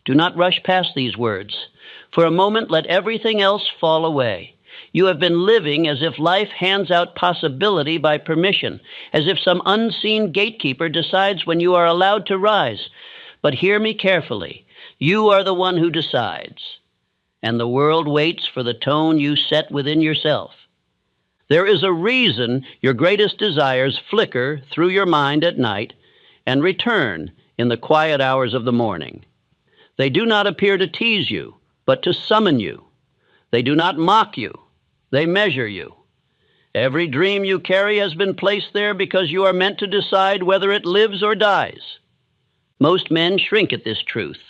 Do not rush past these words. For a moment, let everything else fall away. You have been living as if life hands out possibility by permission, as if some unseen gatekeeper decides when you are allowed to rise. But hear me carefully. You are the one who decides, and the world waits for the tone you set within yourself. There is a reason your greatest desires flicker through your mind at night and return in the quiet hours of the morning. They do not appear to tease you, but to summon you. They do not mock you. They measure you. Every dream you carry has been placed there because you are meant to decide whether it lives or dies. Most men shrink at this truth.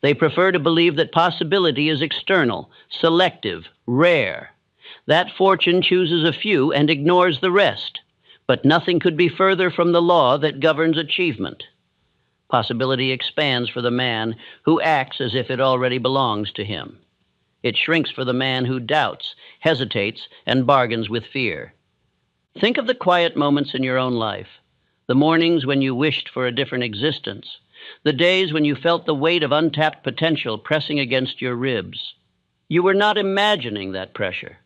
They prefer to believe that possibility is external, selective, rare. That fortune chooses a few and ignores the rest. But nothing could be further from the law that governs achievement. Possibility expands for the man who acts as if it already belongs to him. It shrinks for the man who doubts, hesitates, and bargains with fear. Think of the quiet moments in your own life, the mornings when you wished for a different existence, the days when you felt the weight of untapped potential pressing against your ribs. You were not imagining that pressure.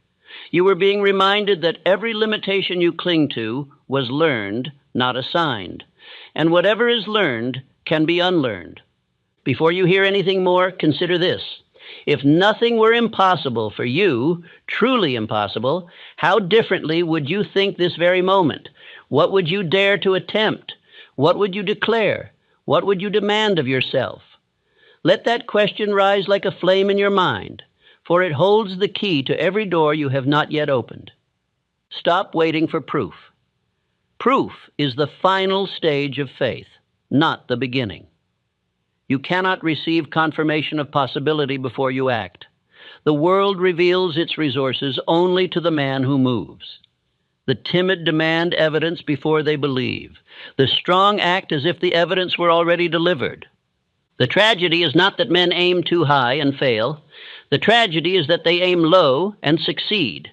You were being reminded that every limitation you cling to was learned, not assigned. And whatever is learned can be unlearned. Before you hear anything more, consider this. If nothing were impossible for you, truly impossible, how differently would you think this very moment? What would you dare to attempt? What would you declare? What would you demand of yourself? Let that question rise like a flame in your mind, for it holds the key to every door you have not yet opened. Stop waiting for proof. Proof is the final stage of faith, not the beginning. You cannot receive confirmation of possibility before you act. The world reveals its resources only to the man who moves. The timid demand evidence before they believe. The strong act as if the evidence were already delivered. The tragedy is not that men aim too high and fail. The tragedy is that they aim low and succeed.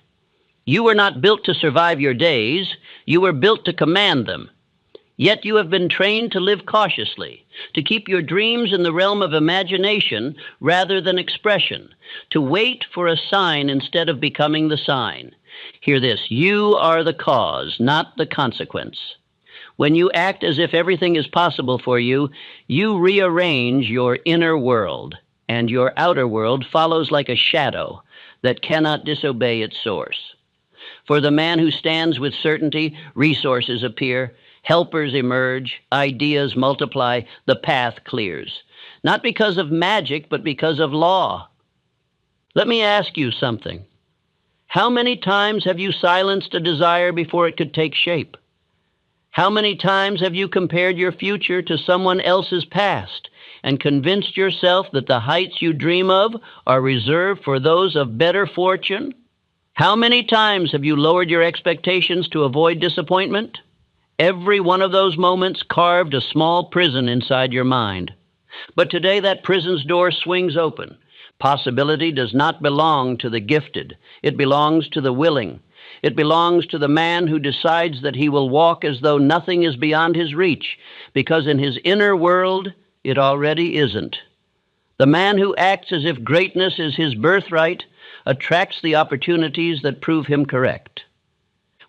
You were not built to survive your days. You were built to command them. Yet you have been trained to live cautiously, to keep your dreams in the realm of imagination rather than expression, to wait for a sign instead of becoming the sign. Hear this, you are the cause, not the consequence. When you act as if everything is possible for you, you rearrange your inner world, and your outer world follows like a shadow that cannot disobey its source. For the man who stands with certainty, resources appear, helpers emerge, ideas multiply, the path clears. Not because of magic, but because of law. Let me ask you something. How many times have you silenced a desire before it could take shape? How many times have you compared your future to someone else's past and convinced yourself that the heights you dream of are reserved for those of better fortune? How many times have you lowered your expectations to avoid disappointment? Every one of those moments carved a small prison inside your mind. But today that prison's door swings open. Possibility does not belong to the gifted. It belongs to the willing. It belongs to the man who decides that he will walk as though nothing is beyond his reach, because in his inner world it already isn't. The man who acts as if greatness is his birthright attracts the opportunities that prove him correct.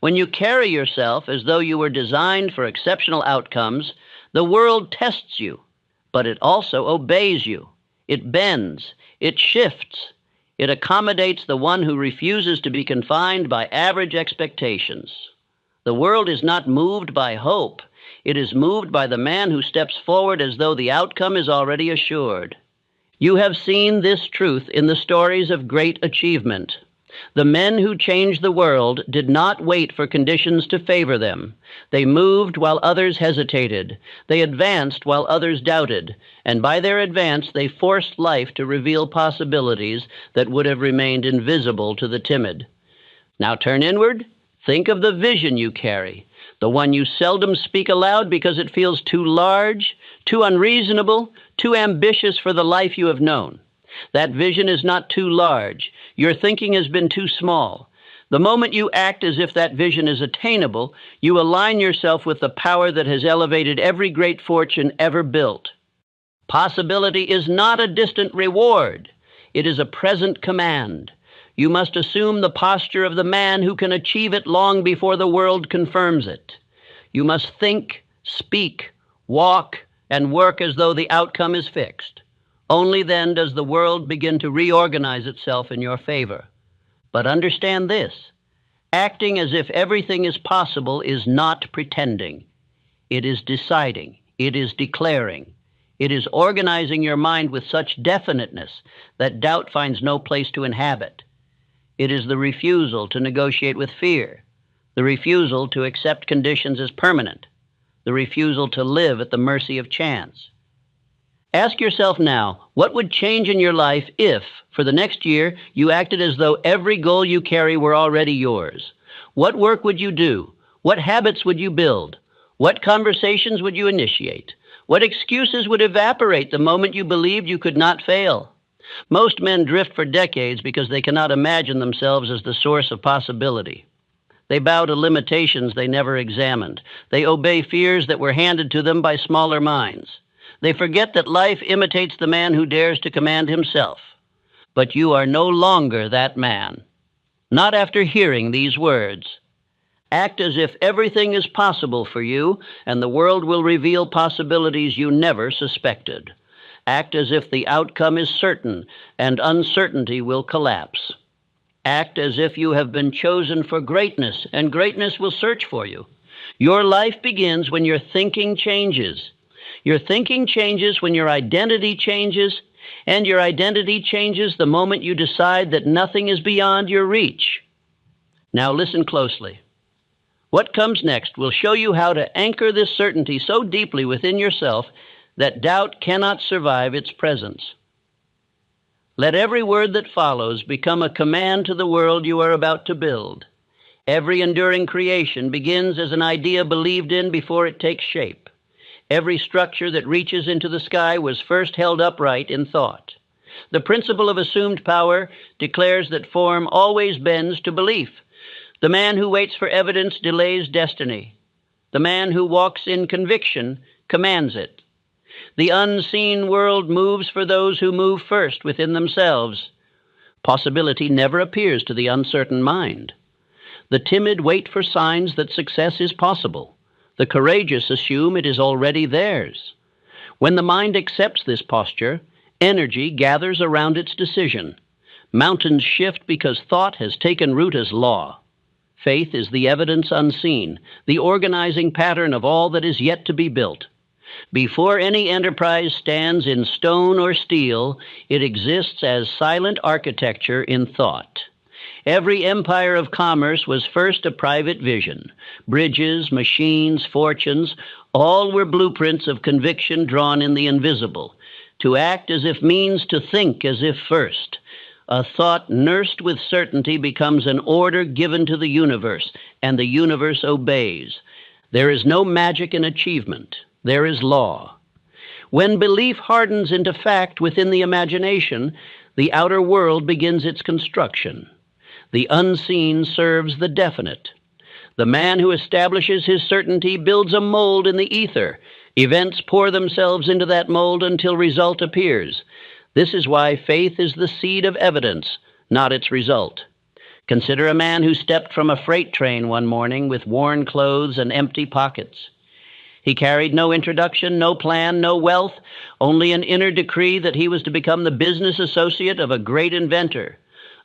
When you carry yourself as though you were designed for exceptional outcomes, the world tests you, but it also obeys you. It bends, it shifts, it accommodates the one who refuses to be confined by average expectations. The world is not moved by hope. It is moved by the man who steps forward as though the outcome is already assured. You have seen this truth in the stories of great achievement. The men who changed the world did not wait for conditions to favor them. They moved while others hesitated. They advanced while others doubted. And by their advance, they forced life to reveal possibilities that would have remained invisible to the timid. Now turn inward. Think of the vision you carry, the one you seldom speak aloud because it feels too large, too unreasonable, too ambitious for the life you have known. That vision is not too large. Your thinking has been too small. The moment you act as if that vision is attainable, you align yourself with the power that has elevated every great fortune ever built. Possibility is not a distant reward. It is a present command. You must assume the posture of the man who can achieve it long before the world confirms it. You must think, speak, walk, and work as though the outcome is fixed. Only then does the world begin to reorganize itself in your favor. But understand this: acting as if everything is possible is not pretending. It is deciding. It is declaring. It is organizing your mind with such definiteness that doubt finds no place to inhabit. It is the refusal to negotiate with fear, the refusal to accept conditions as permanent, the refusal to live at the mercy of chance. Ask yourself now, what would change in your life if, for the next year, you acted as though every goal you carry were already yours? What work would you do? What habits would you build? What conversations would you initiate? What excuses would evaporate the moment you believed you could not fail? Most men drift for decades because they cannot imagine themselves as the source of possibility. They bow to limitations they never examined. They obey fears that were handed to them by smaller minds. They forget that life imitates the man who dares to command himself. But you are no longer that man. Not after hearing these words. Act as if everything is possible for you, and the world will reveal possibilities you never suspected. Act as if the outcome is certain, and uncertainty will collapse. Act as if you have been chosen for greatness, and greatness will search for you. Your life begins when your thinking changes. Your thinking changes when your identity changes, and your identity changes the moment you decide that nothing is beyond your reach. Now listen closely. What comes next will show you how to anchor this certainty so deeply within yourself that doubt cannot survive its presence. Let every word that follows become a command to the world you are about to build. Every enduring creation begins as an idea believed in before it takes shape. Every structure that reaches into the sky was first held upright in thought. The principle of assumed power declares that form always bends to belief. The man who waits for evidence delays destiny. The man who walks in conviction commands it. The unseen world moves for those who move first within themselves. Possibility never appears to the uncertain mind. The timid wait for signs that success is possible. The courageous assume it is already theirs. When the mind accepts this posture, energy gathers around its decision. Mountains shift because thought has taken root as law. Faith is the evidence unseen, the organizing pattern of all that is yet to be built. Before any enterprise stands in stone or steel, it exists as silent architecture in thought. Every empire of commerce was first a private vision. Bridges, machines, fortunes, all were blueprints of conviction drawn in the invisible. To act as if means to think as if first. A thought nursed with certainty becomes an order given to the universe, and the universe obeys. There is no magic in achievement. There is law. When belief hardens into fact within the imagination, the outer world begins its construction. The unseen serves the definite. The man who establishes his certainty builds a mold in the ether. Events pour themselves into that mold until result appears. This is why faith is the seed of evidence, not its result. Consider a man who stepped from a freight train one morning with worn clothes and empty pockets. He carried no introduction, no plan, no wealth, only an inner decree that he was to become the business associate of a great inventor.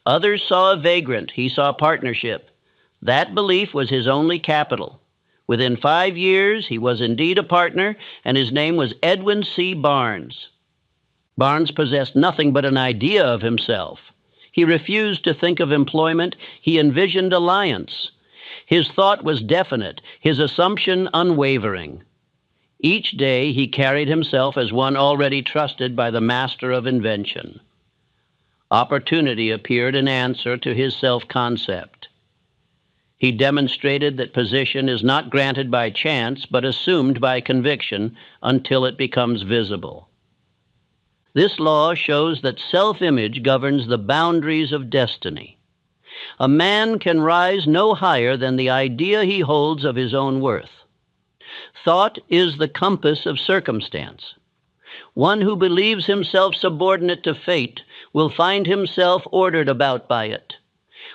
Others saw a vagrant, he saw partnership. That belief was his only capital. Within 5 years, he was indeed a partner, and his name was Edwin C. Barnes. Barnes possessed nothing but an idea of himself. He refused to think of employment. He envisioned alliance. His thought was definite, his assumption unwavering. Each day he carried himself as one already trusted by the master of invention. Opportunity appeared in answer to his self-concept. He demonstrated that position is not granted by chance, but assumed by conviction until it becomes visible. This law shows that self-image governs the boundaries of destiny. A man can rise no higher than the idea he holds of his own worth. Thought is the compass of circumstance. One who believes himself subordinate to fate will find himself ordered about by it.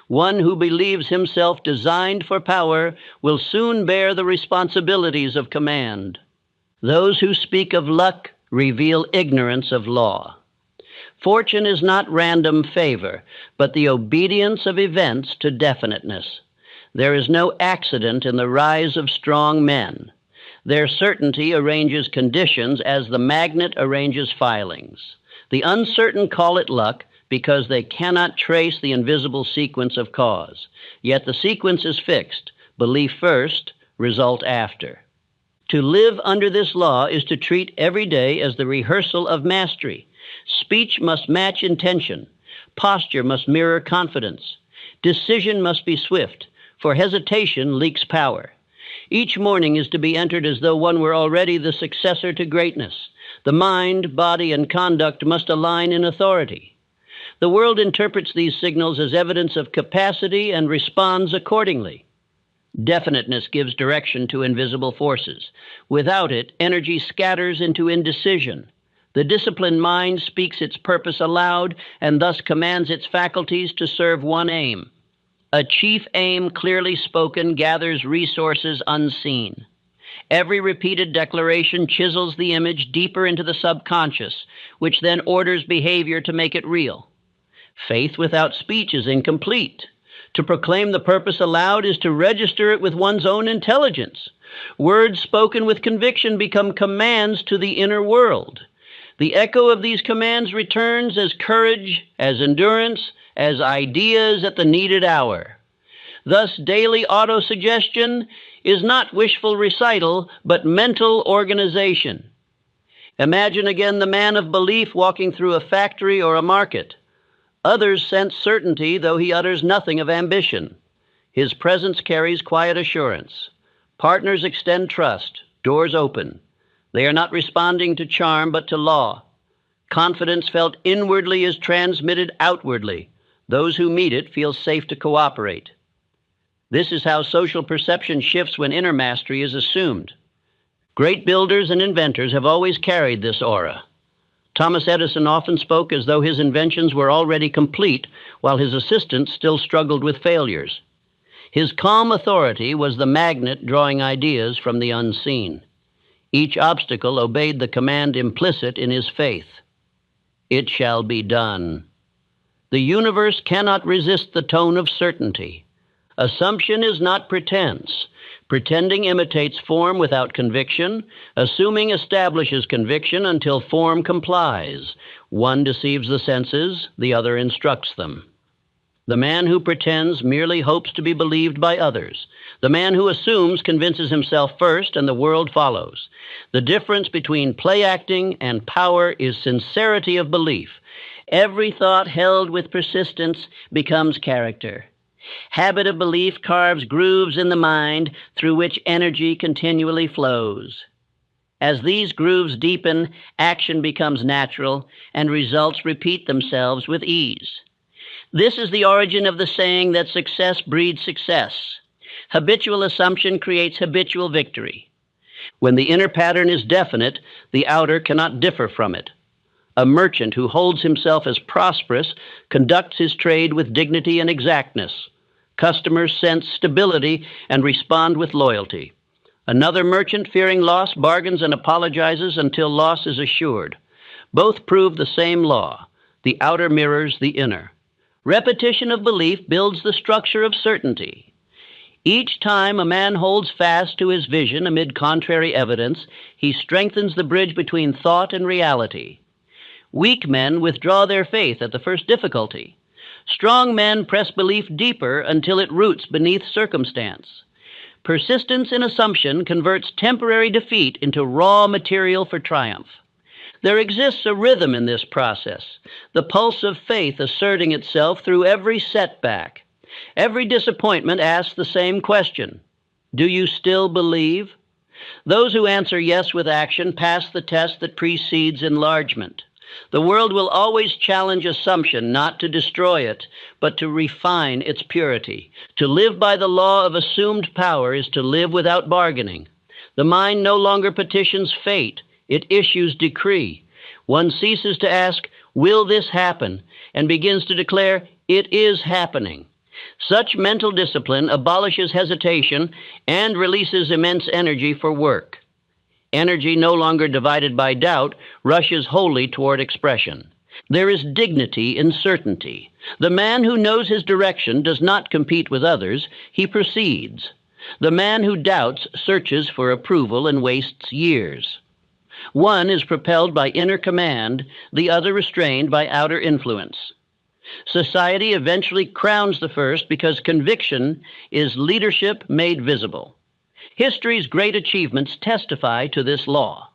One who believes himself designed for power will soon bear the responsibilities of command. Those who speak of luck reveal ignorance of law. Fortune is not random favor, but the obedience of events to definiteness. There is no accident in the rise of strong men. Their certainty arranges conditions as the magnet arranges filings. The uncertain call it luck because they cannot trace the invisible sequence of cause. Yet the sequence is fixed: belief first, result after. To live under this law is to treat every day as the rehearsal of mastery. Speech must match intention. Posture must mirror confidence. Decision must be swift, for hesitation leaks power. Each morning is to be entered as though one were already the successor to greatness. The mind, body, and conduct must align in authority. The world interprets these signals as evidence of capacity and responds accordingly. Definiteness gives direction to invisible forces. Without it, energy scatters into indecision. The disciplined mind speaks its purpose aloud and thus commands its faculties to serve one aim. A chief aim clearly spoken gathers resources unseen. Every repeated declaration chisels the image deeper into the subconscious, which then orders behavior to make it real. Faith without speech is incomplete. To proclaim the purpose aloud is to register it with one's own intelligence. Words spoken with conviction become commands to the inner world. The echo of these commands returns as courage, as endurance, as ideas at the needed hour. Thus, daily autosuggestion is not wishful recital, but mental organization. Imagine again the man of belief walking through a factory or a market. Others sense certainty, though he utters nothing of ambition. His presence carries quiet assurance. Partners extend trust, doors open. They are not responding to charm, but to law. Confidence felt inwardly is transmitted outwardly. Those who meet it feel safe to cooperate. This is how social perception shifts when inner mastery is assumed. Great builders and inventors have always carried this aura. Thomas Edison often spoke as though his inventions were already complete, while his assistants still struggled with failures. His calm authority was the magnet drawing ideas from the unseen. Each obstacle obeyed the command implicit in his faith. It shall be done. The universe cannot resist the tone of certainty. Assumption is not pretense. Pretending imitates form without conviction. Assuming establishes conviction until form complies. One deceives the senses, the other instructs them. The man who pretends merely hopes to be believed by others. The man who assumes convinces himself first, and the world follows. The difference between play acting and power is sincerity of belief. Every thought held with persistence becomes character. Habit of belief carves grooves in the mind through which energy continually flows. As these grooves deepen, action becomes natural, and results repeat themselves with ease. This is the origin of the saying that success breeds success. Habitual assumption creates habitual victory. When the inner pattern is definite, the outer cannot differ from it. A merchant who holds himself as prosperous conducts his trade with dignity and exactness. Customers sense stability and respond with loyalty. Another merchant, fearing loss, bargains and apologizes until loss is assured. Both prove the same law. The outer mirrors the inner. Repetition of belief builds the structure of certainty. Each time a man holds fast to his vision amid contrary evidence, he strengthens the bridge between thought and reality. Weak men withdraw their faith at the first difficulty. Strong men press belief deeper until it roots beneath circumstance. Persistence in assumption converts temporary defeat into raw material for triumph. There exists a rhythm in this process, the pulse of faith asserting itself through every setback. Every disappointment asks the same question: do you still believe? Those who answer yes with action pass the test that precedes enlargement. The world will always challenge assumption, not to destroy it, but to refine its purity. To live by the law of assumed power is to live without bargaining. The mind no longer petitions fate, it issues decree. One ceases to ask, will this happen? And begins to declare, it is happening. Such mental discipline abolishes hesitation and releases immense energy for work. Energy no longer divided by doubt rushes wholly toward expression. There is dignity in certainty. The man who knows his direction does not compete with others, he proceeds. The man who doubts searches for approval and wastes years. One is propelled by inner command, the other restrained by outer influence. Society eventually crowns the first because conviction is leadership made visible. History's great achievements testify to this law.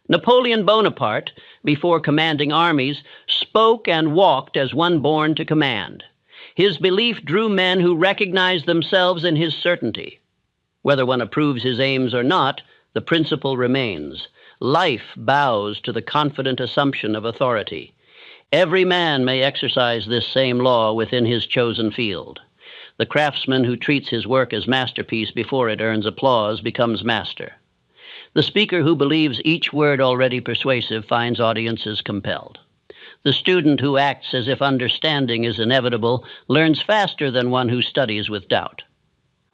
Napoleon Bonaparte, before commanding armies, spoke and walked as one born to command. His belief drew men who recognized themselves in his certainty. Whether one approves his aims or not, the principle remains. Life bows to the confident assumption of authority. Every man may exercise this same law within his chosen field. The craftsman who treats his work as masterpiece before it earns applause becomes master. The speaker who believes each word already persuasive finds audiences compelled. The student who acts as if understanding is inevitable learns faster than one who studies with doubt.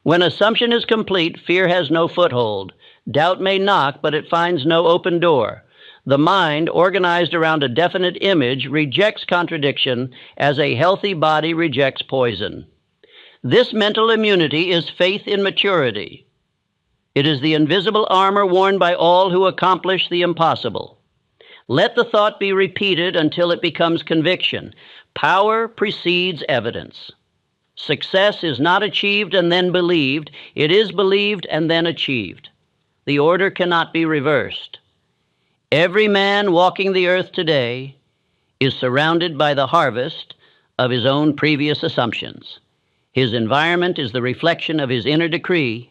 When assumption is complete, fear has no foothold. Doubt may knock, but it finds no open door. The mind, organized around a definite image, rejects contradiction as a healthy body rejects poison. This mental immunity is faith in maturity. It is the invisible armor worn by all who accomplish the impossible. Let the thought be repeated until it becomes conviction. Power precedes evidence. Success is not achieved and then believed. It is believed and then achieved. The order cannot be reversed. Every man walking the earth today is surrounded by the harvest of his own previous assumptions. His environment is the reflection of his inner decree.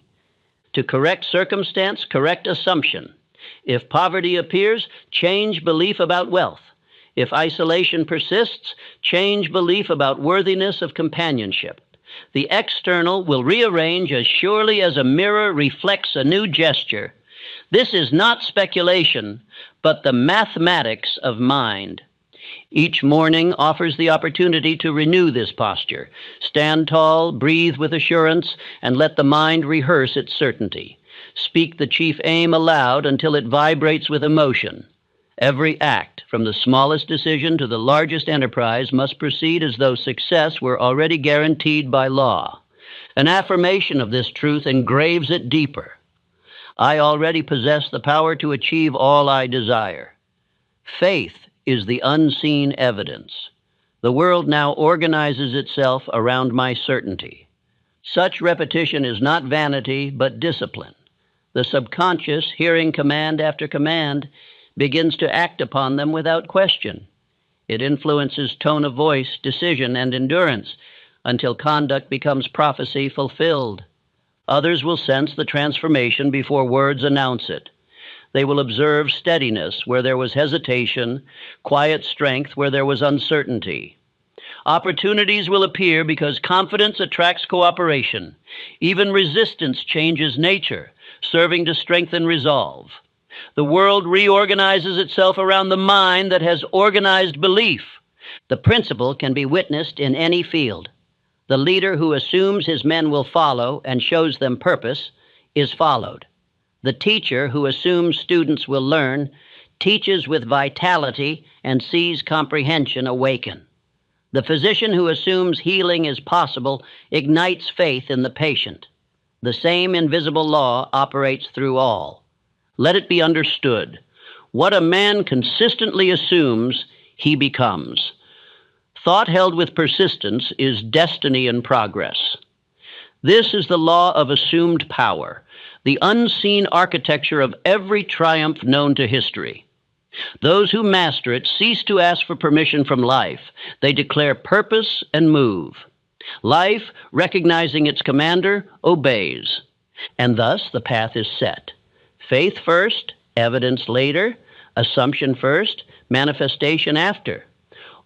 To correct circumstance, correct assumption. If poverty appears, change belief about wealth. If isolation persists, change belief about worthiness of companionship. The external will rearrange as surely as a mirror reflects a new gesture. This is not speculation, but the mathematics of mind. Each morning offers the opportunity to renew this posture. Stand tall, breathe with assurance, and let the mind rehearse its certainty. Speak the chief aim aloud until it vibrates with emotion. Every act, from the smallest decision to the largest enterprise, must proceed as though success were already guaranteed by law. An affirmation of this truth engraves it deeper. I already possess the power to achieve all I desire. Faith is the unseen evidence. The world now organizes itself around my certainty. Such repetition is not vanity, but discipline. The subconscious, hearing command after command, begins to act upon them without question. It influences tone of voice, decision, and endurance until conduct becomes prophecy fulfilled. Others will sense the transformation before words announce it. They will observe steadiness where there was hesitation, quiet strength where there was uncertainty. Opportunities will appear because confidence attracts cooperation. Even resistance changes nature, serving to strengthen resolve. The world reorganizes itself around the mind that has organized belief. The principle can be witnessed in any field. The leader who assumes his men will follow and shows them purpose is followed. The teacher who assumes students will learn teaches with vitality and sees comprehension awaken. The physician who assumes healing is possible ignites faith in the patient. The same invisible law operates through all. Let it be understood. What a man consistently assumes, he becomes. Thought held with persistence is destiny in progress. This is the law of assumed power, the unseen architecture of every triumph known to history. Those who master it cease to ask for permission from life. They declare purpose and move. Life, recognizing its commander, obeys. And thus the path is set. Faith first, evidence later, assumption first, manifestation after.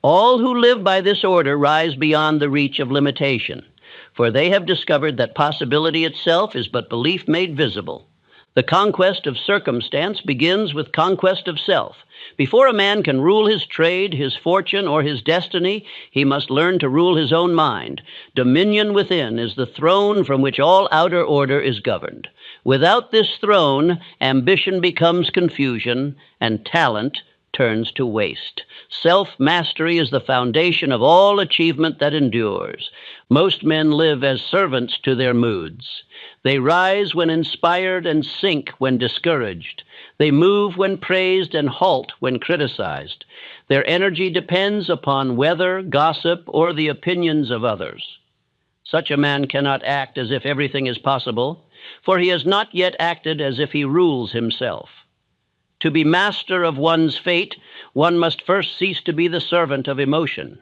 All who live by this order rise beyond the reach of limitation, for they have discovered that possibility itself is but belief made visible. The conquest of circumstance begins with conquest of self. Before a man can rule his trade, his fortune, or his destiny, he must learn to rule his own mind. Dominion within is the throne from which all outer order is governed. Without this throne, ambition becomes confusion, and talent turns to waste. Self-mastery is the foundation of all achievement that endures. Most men live as servants to their moods. They rise when inspired and sink when discouraged. They move when praised and halt when criticized. Their energy depends upon weather, gossip, or the opinions of others. Such a man cannot act as if everything is possible, for he has not yet acted as if he rules himself. To be master of one's fate, one must first cease to be the servant of emotion.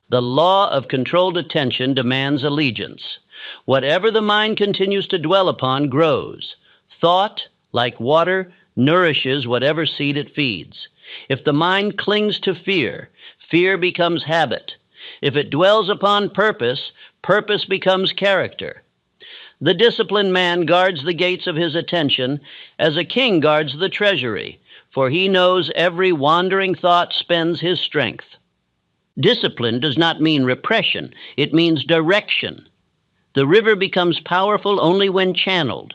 The law of controlled attention demands allegiance. Whatever the mind continues to dwell upon grows. Thought, like water, nourishes whatever seed it feeds. If the mind clings to fear, fear becomes habit. If it dwells upon purpose, purpose becomes character. The disciplined man guards the gates of his attention as a king guards the treasury, for he knows every wandering thought spends his strength. Discipline does not mean repression, it means direction. The river becomes powerful only when channeled.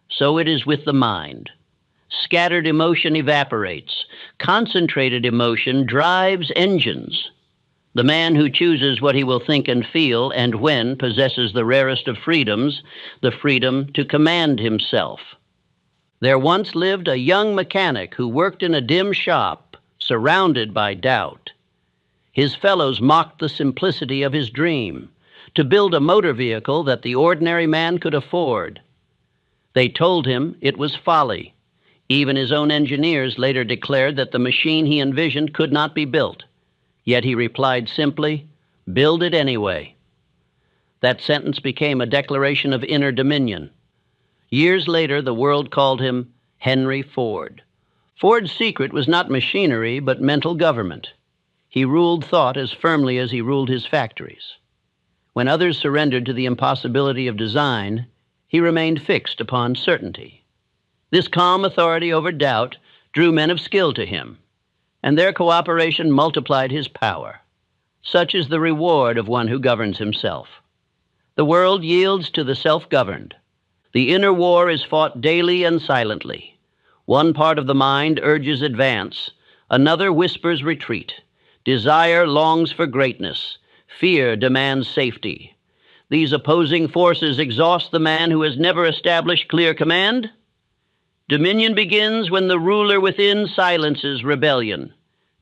So it is with the mind. Scattered emotion evaporates. Concentrated emotion drives engines. The man who chooses what he will think and feel and when possesses the rarest of freedoms, the freedom to command himself. There once lived a young mechanic who worked in a dim shop, surrounded by doubt. His fellows mocked the simplicity of his dream, to build a motor vehicle that the ordinary man could afford. They told him it was folly. Even his own engineers later declared that the machine he envisioned could not be built. Yet he replied simply, "Build it anyway." That sentence became a declaration of inner dominion. Years later, the world called him Henry Ford. Ford's secret was not machinery, but mental government. He ruled thought as firmly as he ruled his factories. When others surrendered to the impossibility of design, he remained fixed upon certainty. This calm authority over doubt drew men of skill to him, and their cooperation multiplied his power. Such is the reward of one who governs himself. The world yields to the self-governed. The inner war is fought daily and silently. One part of the mind urges advance, another whispers retreat. Desire longs for greatness. Fear demands safety. These opposing forces exhaust the man who has never established clear command. Dominion begins when the ruler within silences rebellion.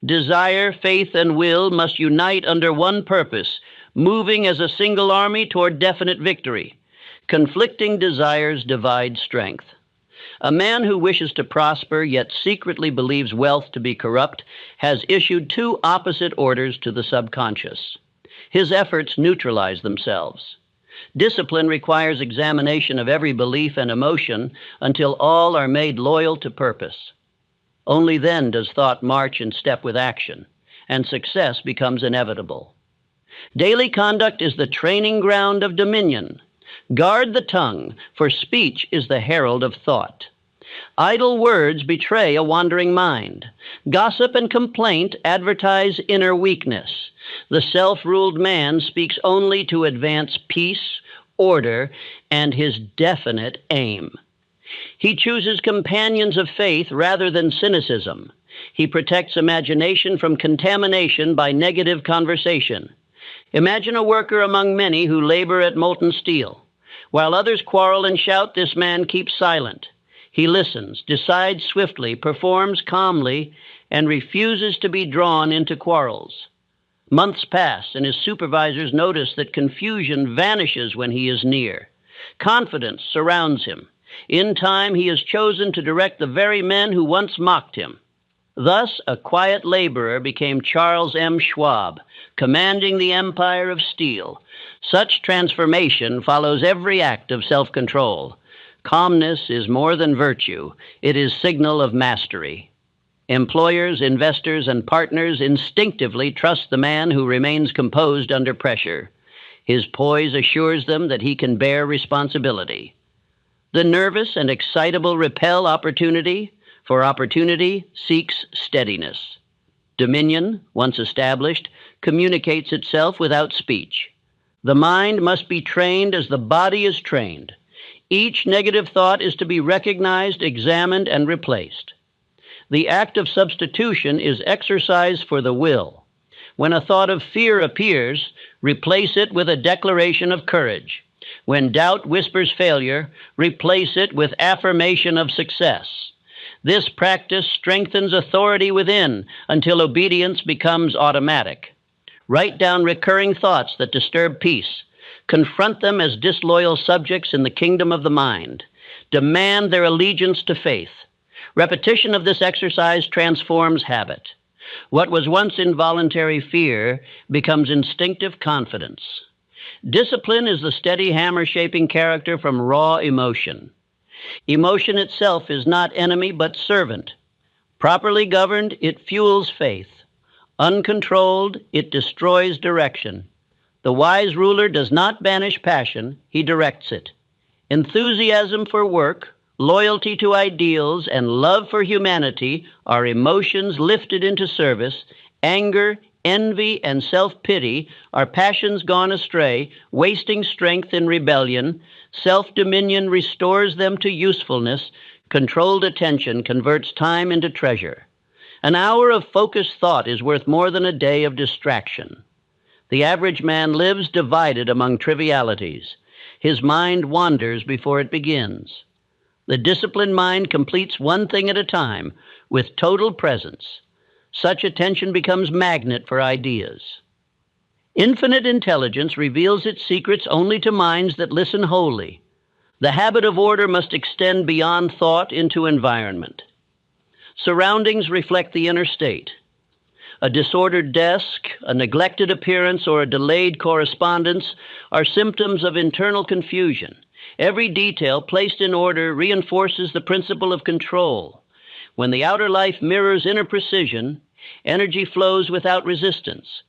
Desire, faith, and will must unite under one purpose, moving as a single army toward definite victory. Conflicting desires divide strength. A man who wishes to prosper yet secretly believes wealth to be corrupt has issued two opposite orders to the subconscious. His efforts neutralize themselves. Discipline requires examination of every belief and emotion until all are made loyal to purpose. Only then does thought march in step with action, and success becomes inevitable. Daily conduct is the training ground of dominion. Guard the tongue, for speech is the herald of thought. Idle words betray a wandering mind. Gossip and complaint advertise inner weakness. The self-ruled man speaks only to advance peace, order, and his definite aim. He chooses companions of faith rather than cynicism. He protects imagination from contamination by negative conversation. Imagine a worker among many who labor at molten steel. While others quarrel and shout, this man keeps silent. He listens, decides swiftly, performs calmly, and refuses to be drawn into quarrels. Months pass, and his supervisors notice that confusion vanishes when he is near. Confidence surrounds him. In time, he is chosen to direct the very men who once mocked him. Thus, a quiet laborer became Charles M. Schwab, commanding the empire of steel. Such transformation follows every act of self-control. Calmness is more than virtue. It is signal of mastery. Employers, investors, and partners instinctively trust the man who remains composed under pressure. His poise assures them that he can bear responsibility. The nervous and excitable repel opportunity, for opportunity seeks steadiness. Dominion, once established, communicates itself without speech. The mind must be trained as the body is trained. Each negative thought is to be recognized, examined, and replaced. The act of substitution is exercise for the will. When a thought of fear appears, replace it with a declaration of courage. When doubt whispers failure, replace it with affirmation of success. This practice strengthens authority within until obedience becomes automatic. Write down recurring thoughts that disturb peace. Confront them as disloyal subjects in the kingdom of the mind. Demand their allegiance to faith. Repetition of this exercise transforms habit. What was once involuntary fear becomes instinctive confidence. Discipline is the steady hammer-shaping character from raw emotion. Emotion itself is not enemy but servant. Properly governed, it fuels faith. Uncontrolled, it destroys direction. The wise ruler does not banish passion, he directs it. Enthusiasm for work, loyalty to ideals, and love for humanity are emotions lifted into service. Anger, envy, and self-pity are passions gone astray, wasting strength in rebellion. Self-dominion restores them to usefulness. Controlled attention converts time into treasure. An hour of focused thought is worth more than a day of distraction. The average man lives divided among trivialities. His mind wanders before it begins. The disciplined mind completes one thing at a time with total presence. Such attention becomes magnet for ideas. Infinite intelligence reveals its secrets only to minds that listen wholly. The habit of order must extend beyond thought into environment. Surroundings reflect the inner state. A disordered desk, a neglected appearance, or a delayed correspondence are symptoms of internal confusion. Every detail placed in order reinforces the principle of control. When the outer life mirrors inner precision, energy flows without resistance.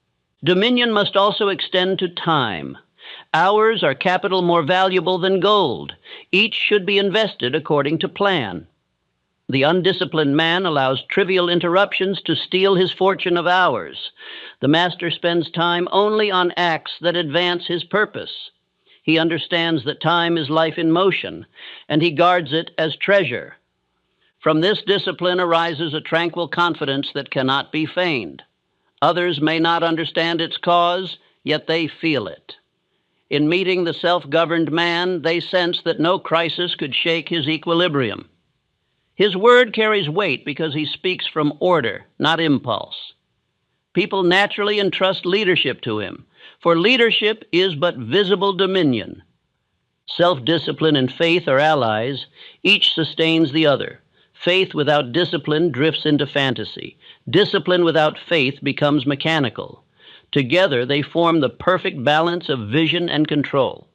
Dominion must also extend to time. Hours are capital more valuable than gold. Each should be invested according to plan. The undisciplined man allows trivial interruptions to steal his fortune of hours. The master spends time only on acts that advance his purpose. He understands that time is life in motion, and he guards it as treasure. From this discipline arises a tranquil confidence that cannot be feigned. Others may not understand its cause, yet they feel it. In meeting the self-governed man, they sense that no crisis could shake his equilibrium. His word carries weight because he speaks from order, not impulse. People naturally entrust leadership to him, for leadership is but visible dominion. Self-discipline and faith are allies. Each sustains the other. Faith without discipline drifts into fantasy. Discipline without faith becomes mechanical. Together, they form the perfect balance of vision and control.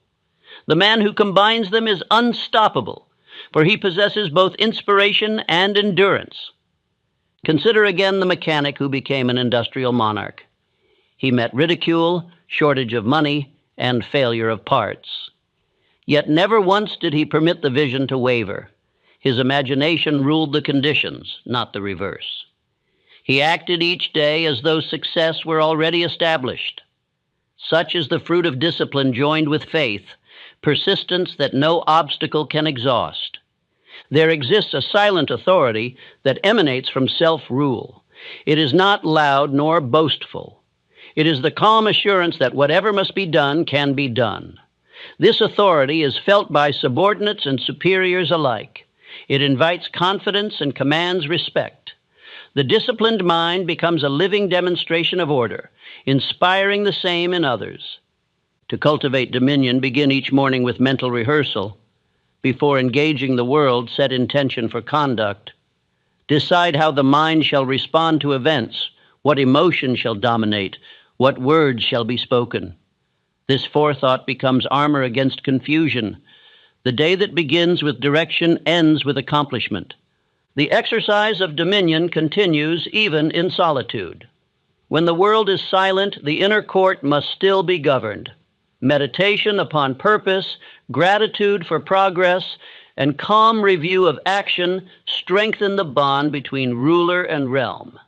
The man who combines them is unstoppable, for he possesses both inspiration and endurance. Consider again the mechanic who became an industrial monarch. He met ridicule, shortage of money, and failure of parts. Yet never once did he permit the vision to waver. His imagination ruled the conditions, not the reverse. He acted each day as though success were already established. Such is the fruit of discipline joined with faith, persistence that no obstacle can exhaust. There exists a silent authority that emanates from self-rule. It is not loud nor boastful. It is the calm assurance that whatever must be done can be done. This authority is felt by subordinates and superiors alike. It invites confidence and commands respect. The disciplined mind becomes a living demonstration of order, inspiring the same in others. To cultivate dominion, begin each morning with mental rehearsal. Before engaging the world, set intention for conduct. Decide how the mind shall respond to events, what emotion shall dominate, what words shall be spoken. This forethought becomes armor against confusion. The day that begins with direction ends with accomplishment. The exercise of dominion continues even in solitude. When the world is silent, the inner court must still be governed. Meditation upon purpose, gratitude for progress, and calm review of action strengthen the bond between ruler and realm.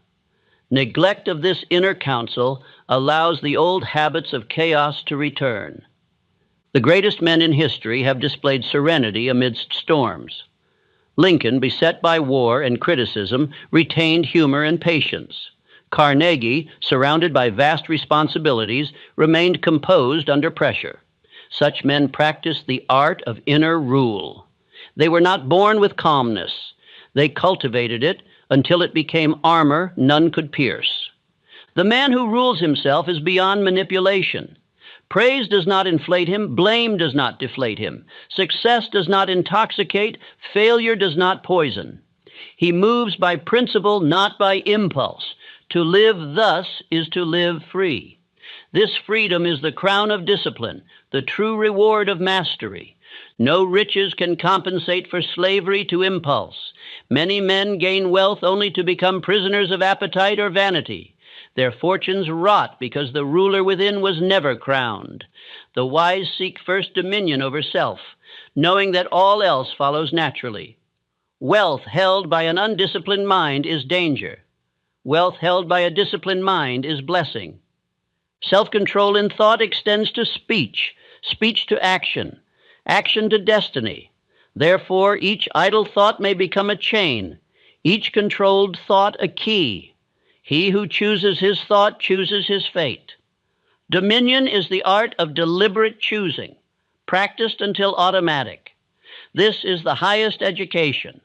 Neglect of this inner counsel allows the old habits of chaos to return. The greatest men in history have displayed serenity amidst storms. Lincoln, beset by war and criticism, retained humor and patience. Carnegie, surrounded by vast responsibilities, remained composed under pressure. Such men practiced the art of inner rule. They were not born with calmness. They cultivated it until it became armor none could pierce. The man who rules himself is beyond manipulation. Praise does not inflate him, blame does not deflate him. Success does not intoxicate, failure does not poison. He moves by principle, not by impulse. To live thus is to live free. This freedom is the crown of discipline, the true reward of mastery. No riches can compensate for slavery to impulse. Many men gain wealth only to become prisoners of appetite or vanity. Their fortunes rot because the ruler within was never crowned. The wise seek first dominion over self, knowing that all else follows naturally. Wealth held by an undisciplined mind is danger. Wealth held by a disciplined mind is blessing. Self-control in thought extends to speech, speech to action, action to destiny. Therefore, each idle thought may become a chain, each controlled thought a key. He who chooses his thought chooses his fate. Dominion is the art of deliberate choosing, practiced until automatic. This is the highest education,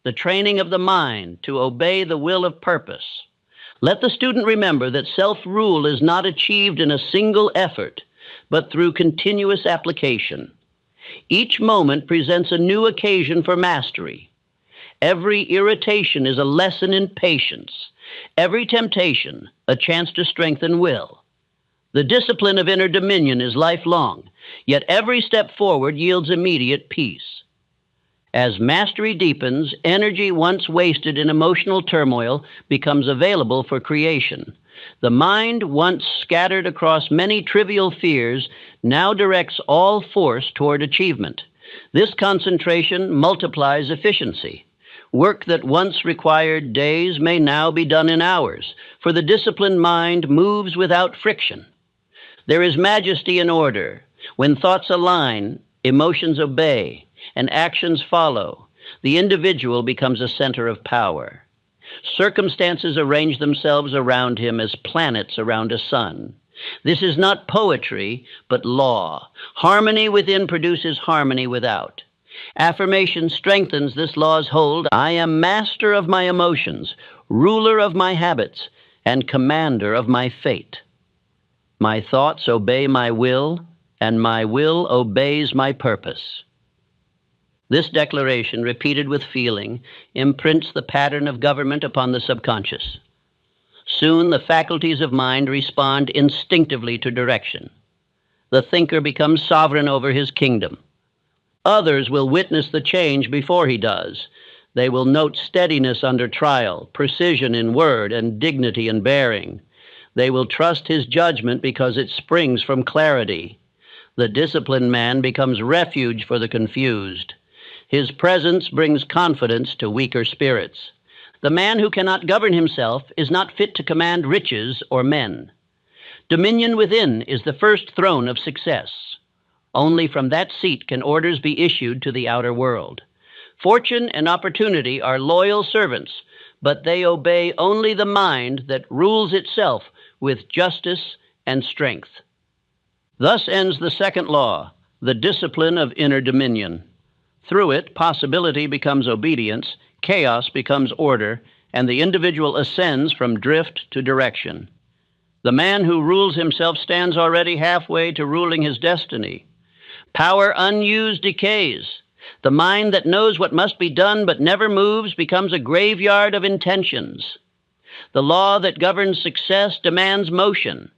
the training of the mind to obey the will of purpose. Let the student remember that self-rule is not achieved in a single effort, but through continuous application. Each moment presents a new occasion for mastery. Every irritation is a lesson in patience. Every temptation, a chance to strengthen will. The discipline of inner dominion is lifelong, yet every step forward yields immediate peace. As mastery deepens, energy once wasted in emotional turmoil becomes available for creation. The mind, once scattered across many trivial fears, now directs all force toward achievement. This concentration multiplies efficiency. Work that once required days may now be done in hours, for the disciplined mind moves without friction. There is majesty in order. When thoughts align, emotions obey, and actions follow, the individual becomes a center of power. Circumstances arrange themselves around him as planets around a sun. This is not poetry, but law. Harmony within produces harmony without. Affirmation strengthens this law's hold. I am master of my emotions, ruler of my habits, and commander of my fate. My thoughts obey my will, and my will obeys my purpose. This declaration, repeated with feeling, imprints the pattern of government upon the subconscious. Soon the faculties of mind respond instinctively to direction. The thinker becomes sovereign over his kingdom. Others will witness the change before he does. They will note steadiness under trial, precision in word, and dignity in bearing. They will trust his judgment because it springs from clarity. The disciplined man becomes refuge for the confused. His presence brings confidence to weaker spirits. The man who cannot govern himself is not fit to command riches or men. Dominion within is the first throne of success. Only from that seat can orders be issued to the outer world. Fortune and opportunity are loyal servants, but they obey only the mind that rules itself with justice and strength. Thus ends the second law, the discipline of inner dominion. Through it, possibility becomes obedience, chaos becomes order, and the individual ascends from drift to direction. The man who rules himself stands already halfway to ruling his destiny. Power unused decays. The mind that knows what must be done but never moves becomes a graveyard of intentions. The law that governs success demands motion.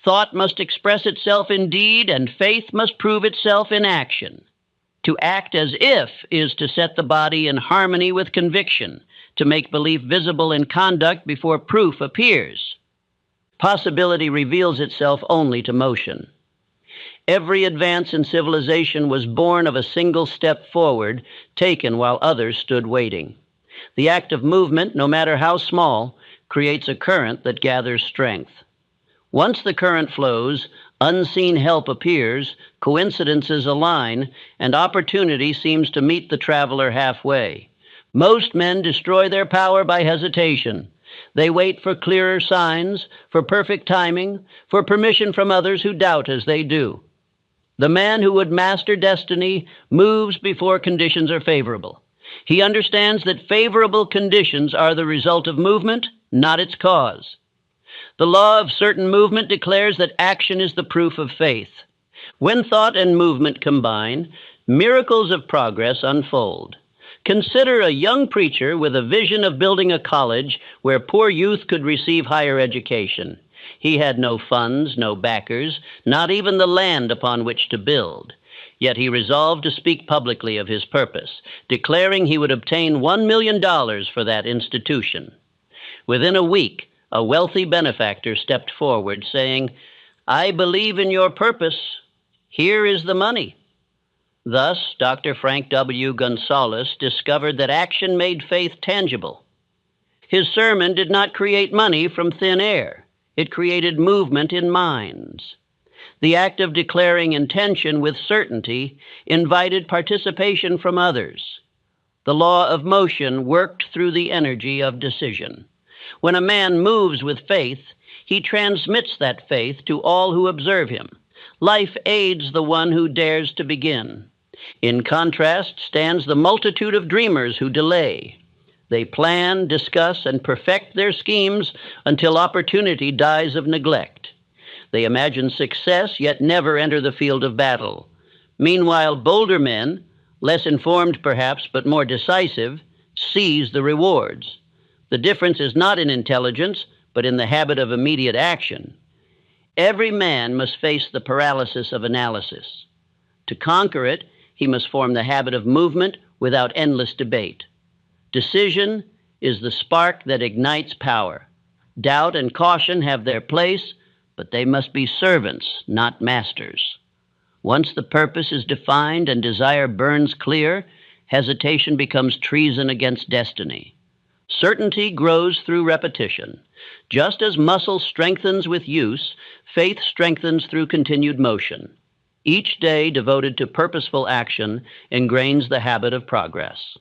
Thought must express itself in deed, and faith must prove itself in action. To act as if is to set the body in harmony with conviction, to make belief visible in conduct before proof appears. Possibility reveals itself only to motion. Every advance in civilization was born of a single step forward, taken while others stood waiting. The act of movement, no matter how small, creates a current that gathers strength. Once the current flows, unseen help appears, coincidences align, and opportunity seems to meet the traveler halfway. Most men destroy their power by hesitation. They wait for clearer signs, for perfect timing, for permission from others who doubt as they do. The man who would master destiny moves before conditions are favorable. He understands that favorable conditions are the result of movement, not its cause. The law of certain movement declares that action is the proof of faith. When thought and movement combine, miracles of progress unfold. Consider a young preacher with a vision of building a college where poor youth could receive higher education. He had no funds, no backers, not even the land upon which to build. Yet he resolved to speak publicly of his purpose, declaring he would obtain $1 million for that institution. Within a week, a wealthy benefactor stepped forward, saying, "I believe in your purpose. Here is the money." Thus, Dr. Frank W. Gonzalez discovered that action made faith tangible. His sermon did not create money from thin air. It created movement in minds. The act of declaring intention with certainty invited participation from others. The law of motion worked through the energy of decision. When a man moves with faith, he transmits that faith to all who observe him. Life aids the one who dares to begin. In contrast stands the multitude of dreamers who delay. They plan, discuss, and perfect their schemes until opportunity dies of neglect. They imagine success, yet never enter the field of battle. Meanwhile, bolder men, less informed perhaps, but more decisive, seize the rewards. The difference is not in intelligence, but in the habit of immediate action. Every man must face the paralysis of analysis. To conquer it, he must form the habit of movement without endless debate. Decision is the spark that ignites power. Doubt and caution have their place, but they must be servants, not masters. Once the purpose is defined and desire burns clear, hesitation becomes treason against destiny. Certainty grows through repetition. Just as muscle strengthens with use, faith strengthens through continued motion. Each day devoted to purposeful action ingrains the habit of progress.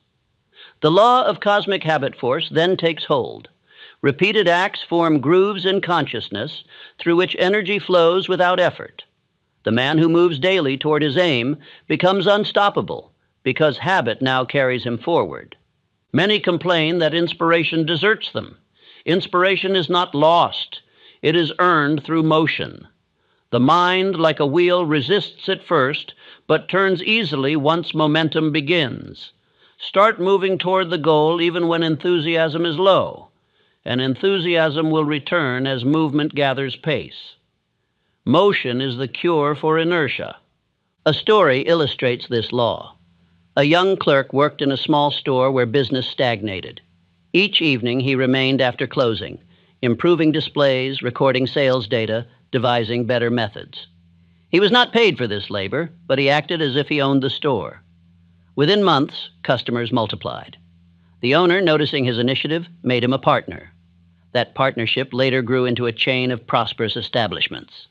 The law of cosmic habit force then takes hold. Repeated acts form grooves in consciousness through which energy flows without effort. The man who moves daily toward his aim becomes unstoppable because habit now carries him forward. Many complain that inspiration deserts them. Inspiration is not lost. It is earned through motion. The mind, like a wheel, resists at first, but turns easily once momentum begins. Start moving toward the goal even when enthusiasm is low, and enthusiasm will return as movement gathers pace. Motion is the cure for inertia. A story illustrates this law. A young clerk worked in a small store where business stagnated. Each evening he remained after closing, improving displays, recording sales data, devising better methods. He was not paid for this labor, but he acted as if he owned the store. Within months, customers multiplied. The owner, noticing his initiative, made him a partner. That partnership later grew into a chain of prosperous establishments.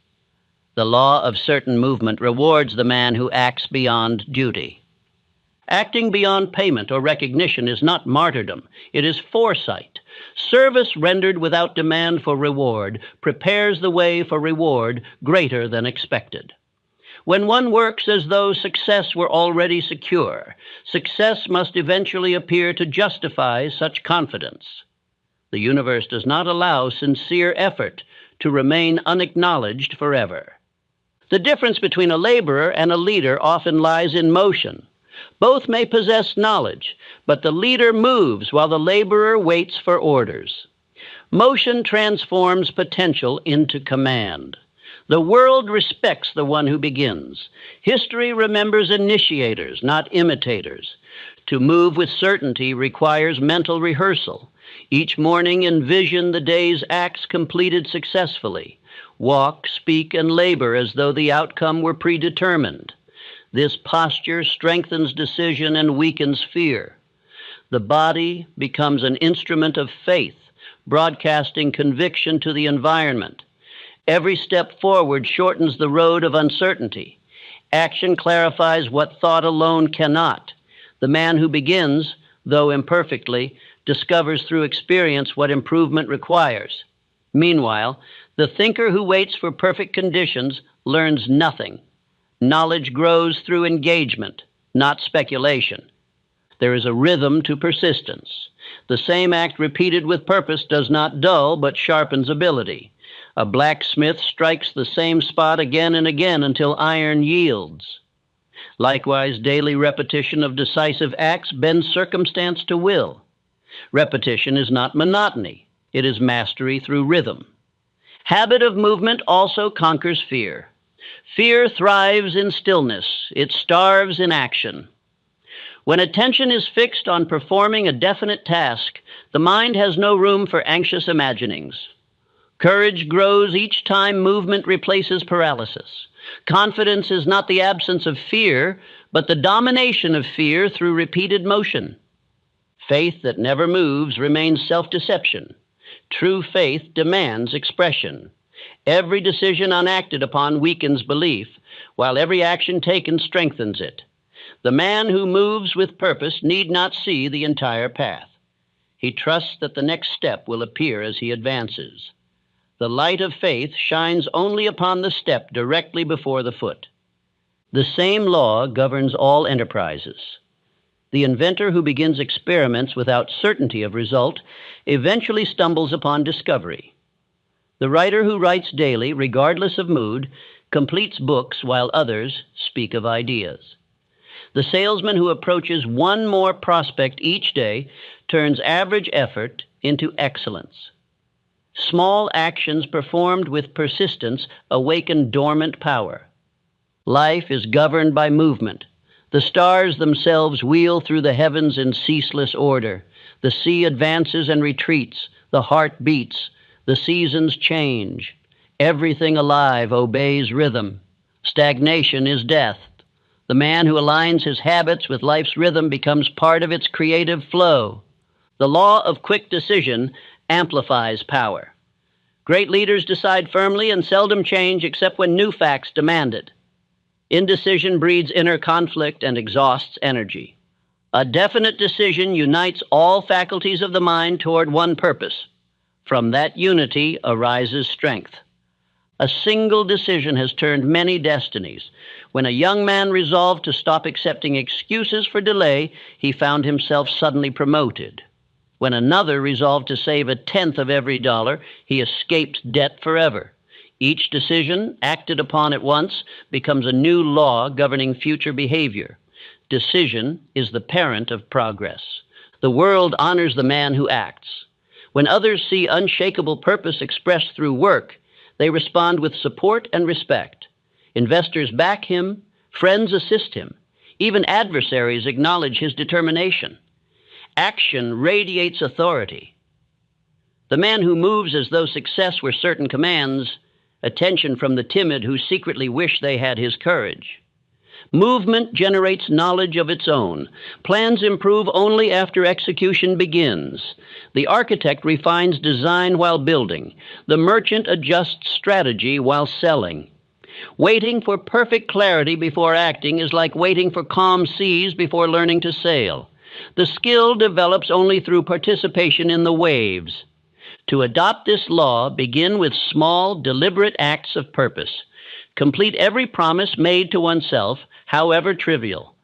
The law of certain movement rewards the man who acts beyond duty. Acting beyond payment or recognition is not martyrdom, it is foresight. Service rendered without demand for reward prepares the way for reward greater than expected. When one works as though success were already secure, success must eventually appear to justify such confidence. The universe does not allow sincere effort to remain unacknowledged forever. The difference between a laborer and a leader often lies in motion. Both may possess knowledge, but the leader moves while the laborer waits for orders. Motion transforms potential into command. The world respects the one who begins. History remembers initiators, not imitators. To move with certainty requires mental rehearsal. Each morning envision the day's acts completed successfully. walk, speak, and labor as though the outcome were predetermined. This posture strengthens decision and weakens fear. The body becomes an instrument of faith, broadcasting conviction to the environment. Every step forward shortens the road of uncertainty. Action clarifies what thought alone cannot. The man who begins, though imperfectly, discovers through experience what improvement requires. Meanwhile, the thinker who waits for perfect conditions learns nothing. Knowledge grows through engagement, not speculation. There is a rhythm to persistence. The same act repeated with purpose does not dull, but sharpens ability. A blacksmith strikes the same spot again and again until iron yields. Likewise, daily repetition of decisive acts bends circumstance to will. Repetition is not monotony. It is mastery through rhythm. Habit of movement also conquers fear. Fear thrives in stillness. It starves in action. When attention is fixed on performing a definite task, the mind has no room for anxious imaginings. Courage grows each time movement replaces paralysis. Confidence is not the absence of fear, but the domination of fear through repeated motion. Faith that never moves remains self-deception. True faith demands expression. Every decision unacted upon weakens belief, while every action taken strengthens it. The man who moves with purpose need not see the entire path. He trusts that the next step will appear as he advances. The light of faith shines only upon the step directly before the foot. The same law governs all enterprises. The inventor who begins experiments without certainty of result eventually stumbles upon discovery. The writer who writes daily, regardless of mood, completes books while others speak of ideas. The salesman who approaches one more prospect each day turns average effort into excellence. Small actions performed with persistence awaken dormant power. Life is governed by movement. The stars themselves wheel through the heavens in ceaseless order. The sea advances and retreats. The heart beats. The seasons change. Everything alive obeys rhythm. Stagnation is death. The man who aligns his habits with life's rhythm becomes part of its creative flow. The law of quick decision amplifies power. Great leaders decide firmly and seldom change except when new facts demand it. Indecision breeds inner conflict and exhausts energy. A definite decision unites all faculties of the mind toward one purpose. From that unity arises strength. A single decision has turned many destinies. When a young man resolved to stop accepting excuses for delay, he found himself suddenly promoted. When another resolved to save 1/10 of every dollar, he escaped debt forever. Each decision, acted upon at once, becomes a new law governing future behavior. Decision is the parent of progress. The world honors the man who acts. When others see unshakable purpose expressed through work, they respond with support and respect. Investors back him, friends assist him, even adversaries acknowledge his determination. Action radiates authority. The man who moves as though success were certain commands attention from the timid who secretly wish they had his courage. Movement generates knowledge of its own. Plans improve only after execution begins. The architect refines design while building. The merchant adjusts strategy while selling. Waiting for perfect clarity before acting is like waiting for calm seas before learning to sail. The skill develops only through participation in the waves. To adopt this law, begin with small, deliberate acts of purpose. Complete every promise made to oneself, however trivial.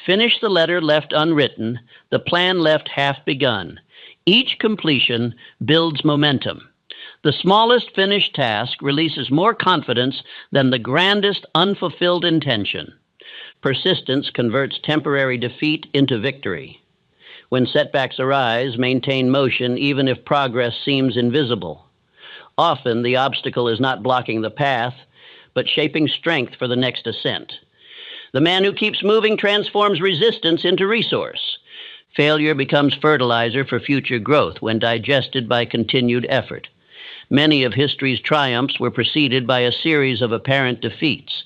Finish the letter left unwritten, the plan left half begun. Each completion builds momentum. The smallest finished task releases more confidence than the grandest unfulfilled intention. Persistence converts temporary defeat into victory. When setbacks arise, maintain motion even if progress seems invisible. Often the obstacle is not blocking the path, but shaping strength for the next ascent. The man who keeps moving transforms resistance into resource. Failure becomes fertilizer for future growth when digested by continued effort. Many of history's triumphs were preceded by a series of apparent defeats.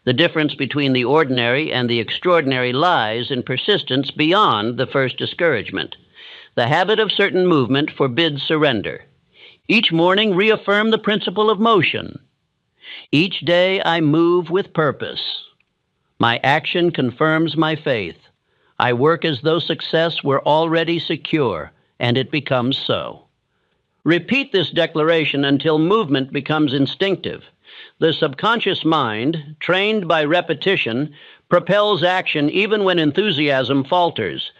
The difference between the ordinary and the extraordinary lies in persistence beyond the first discouragement. The habit of certain movement forbids surrender. Each morning reaffirm the principle of motion. Each day I move with purpose. My action confirms my faith. I work as though success were already secure, and it becomes so. Repeat this declaration until movement becomes instinctive. The subconscious mind, trained by repetition, propels action even when enthusiasm falters.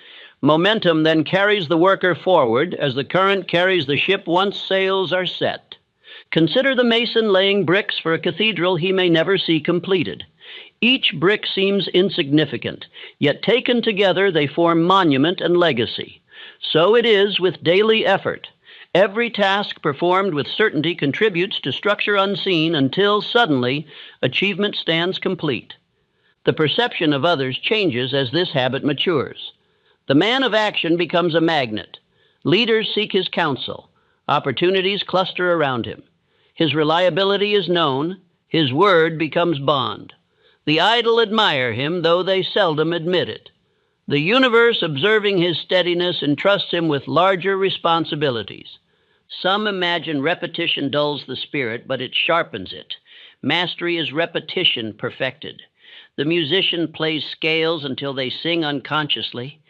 Momentum then carries the worker forward as the current carries the ship once sails are set. Consider the mason laying bricks for a cathedral he may never see completed. Each brick seems insignificant, yet taken together they form monument and legacy. So it is with daily effort. Every task performed with certainty contributes to structure unseen until suddenly achievement stands complete. The perception of others changes as this habit matures. The man of action becomes a magnet. Leaders seek his counsel. Opportunities cluster around him. His reliability is known. His word becomes bond. The idle admire him, though they seldom admit it. The universe, observing his steadiness, entrusts him with larger responsibilities. Some imagine repetition dulls the spirit, but it sharpens it. Mastery is repetition perfected. The musician plays scales until they sing unconsciously.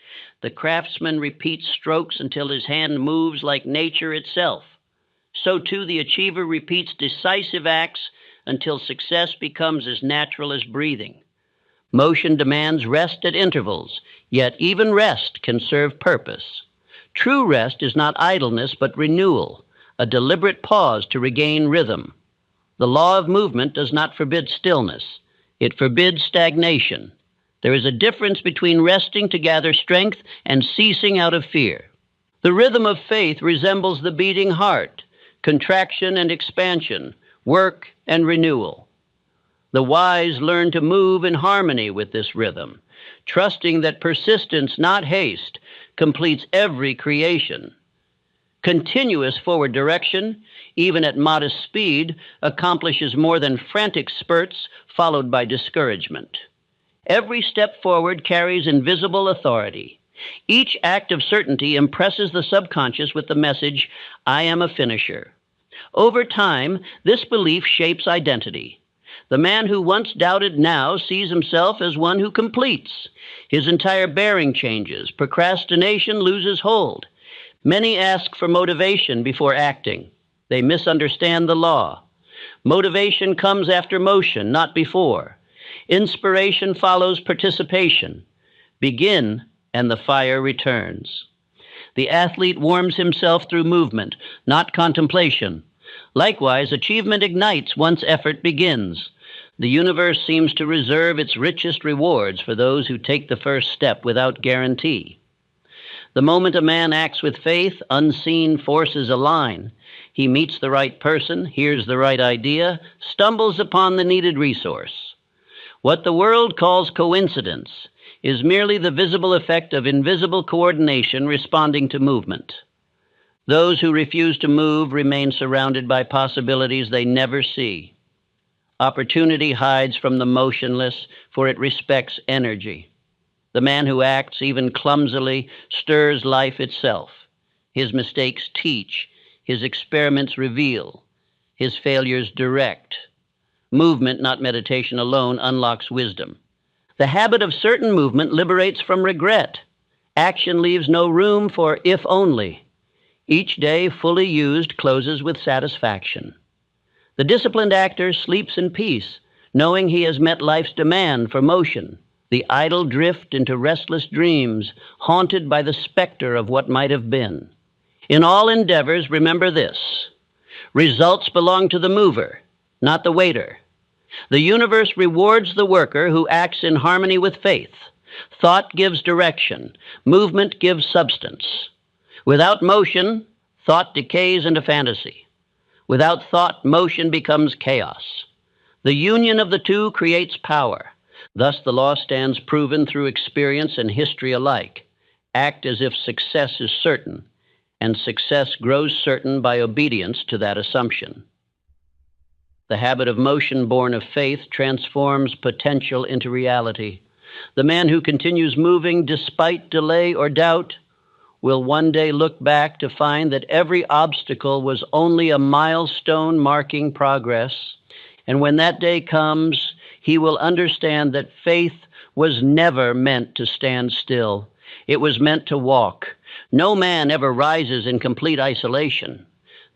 The craftsman repeats strokes until his hand moves like nature itself. So too the achiever repeats decisive acts until success becomes as natural as breathing. Motion demands rest at intervals, yet even rest can serve purpose. True rest is not idleness but renewal, a deliberate pause to regain rhythm. The law of movement does not forbid stillness. It forbids stagnation. There is a difference between resting to gather strength and ceasing out of fear. The rhythm of faith resembles the beating heart, contraction and expansion, work and renewal. The wise learn to move in harmony with this rhythm, trusting that persistence, not haste, completes every creation. Continuous forward direction, even at modest speed, accomplishes more than frantic spurts followed by discouragement. Every step forward carries invisible authority. Each act of certainty impresses the subconscious with the message, I am a finisher. Over time, this belief shapes identity. The man who once doubted now sees himself as one who completes. His entire bearing changes. Procrastination loses hold. Many ask for motivation before acting. They misunderstand the law. Motivation comes after motion, not before. Inspiration follows participation. Begin, and the fire returns. The athlete warms himself through movement, not contemplation. Likewise, achievement ignites once effort begins. The universe seems to reserve its richest rewards for those who take the first step without guarantee. The moment a man acts with faith, unseen forces align. He meets the right person, hears the right idea, stumbles upon the needed resource. What the world calls coincidence is merely the visible effect of invisible coordination responding to movement. Those who refuse to move remain surrounded by possibilities they never see. Opportunity hides from the motionless, for it respects energy. The man who acts, even clumsily, stirs life itself. His mistakes teach. His experiments reveal. His failures direct. Movement, not meditation alone, unlocks wisdom. The habit of certain movement liberates from regret. Action leaves no room for if only. Each day fully used closes with satisfaction. The disciplined actor sleeps in peace, knowing he has met life's demand for motion. The idle drift into restless dreams, haunted by the specter of what might have been. In all endeavors, remember this: results belong to the mover, not the waiter. The universe rewards the worker who acts in harmony with faith. Thought gives direction. Movement gives substance. Without motion, thought decays into fantasy. Without thought, motion becomes chaos. The union of the two creates power. Thus the law stands proven through experience and history alike. Act as if success is certain. and success grows certain by obedience to that assumption. The habit of motion born of faith transforms potential into reality. The man who continues moving despite delay or doubt will one day look back to find that every obstacle was only a milestone marking progress. And when that day comes, he will understand that faith was never meant to stand still. It was meant to walk. No man ever rises in complete isolation.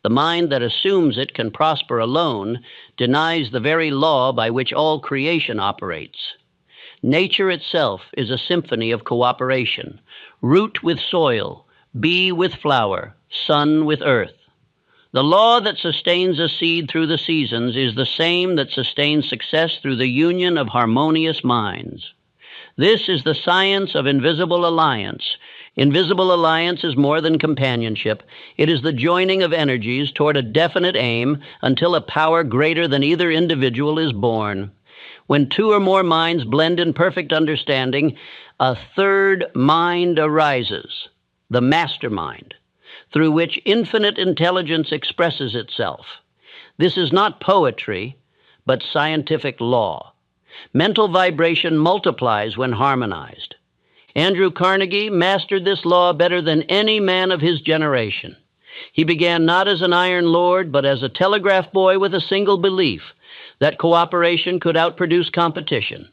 The mind that assumes it can prosper alone denies the very law by which all creation operates. Nature itself is a symphony of cooperation. Root with soil, bee with flower, sun with earth. The law that sustains a seed through the seasons is the same that sustains success through the union of harmonious minds. This is the science of invisible alliance. Invisible alliance is more than companionship. It is the joining of energies toward a definite aim until a power greater than either individual is born. When two or more minds blend in perfect understanding, a third mind arises, the mastermind, through which infinite intelligence expresses itself. This is not poetry, but scientific law. Mental vibration multiplies when harmonized. Andrew Carnegie mastered this law better than any man of his generation. He began not as an iron lord, but as a telegraph boy with a single belief that cooperation could outproduce competition.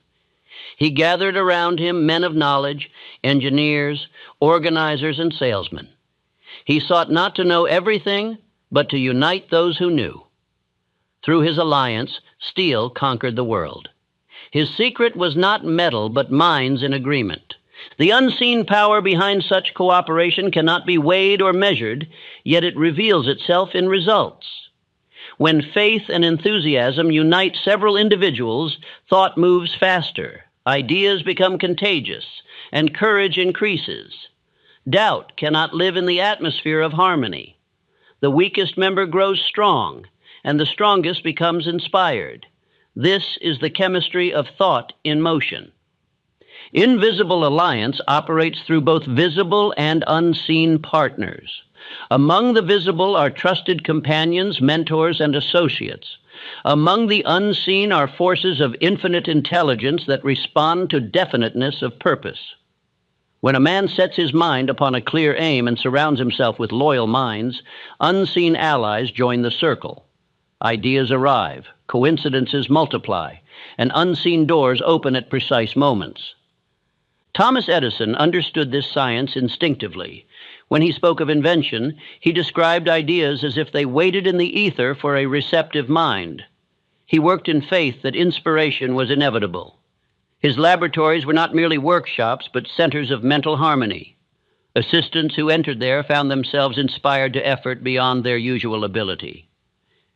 He gathered around him men of knowledge, engineers, organizers, and salesmen. He sought not to know everything, but to unite those who knew. Through his alliance, steel conquered the world. His secret was not metal, but minds in agreement. The unseen power behind such cooperation cannot be weighed or measured, yet it reveals itself in results. When faith and enthusiasm unite several individuals, thought moves faster, ideas become contagious, and courage increases. Doubt cannot live in the atmosphere of harmony. The weakest member grows strong, and the strongest becomes inspired. This is the chemistry of thought in motion. Invisible alliance operates through both visible and unseen partners. Among the visible are trusted companions, mentors, and associates. Among the unseen are forces of infinite intelligence that respond to definiteness of purpose. When a man sets his mind upon a clear aim and surrounds himself with loyal minds, unseen allies join the circle. Ideas arrive, coincidences multiply, and unseen doors open at precise moments. Thomas Edison understood this science instinctively. When he spoke of invention, he described ideas as if they waited in the ether for a receptive mind. He worked in faith that inspiration was inevitable. His laboratories were not merely workshops, but centers of mental harmony. Assistants who entered there found themselves inspired to effort beyond their usual ability.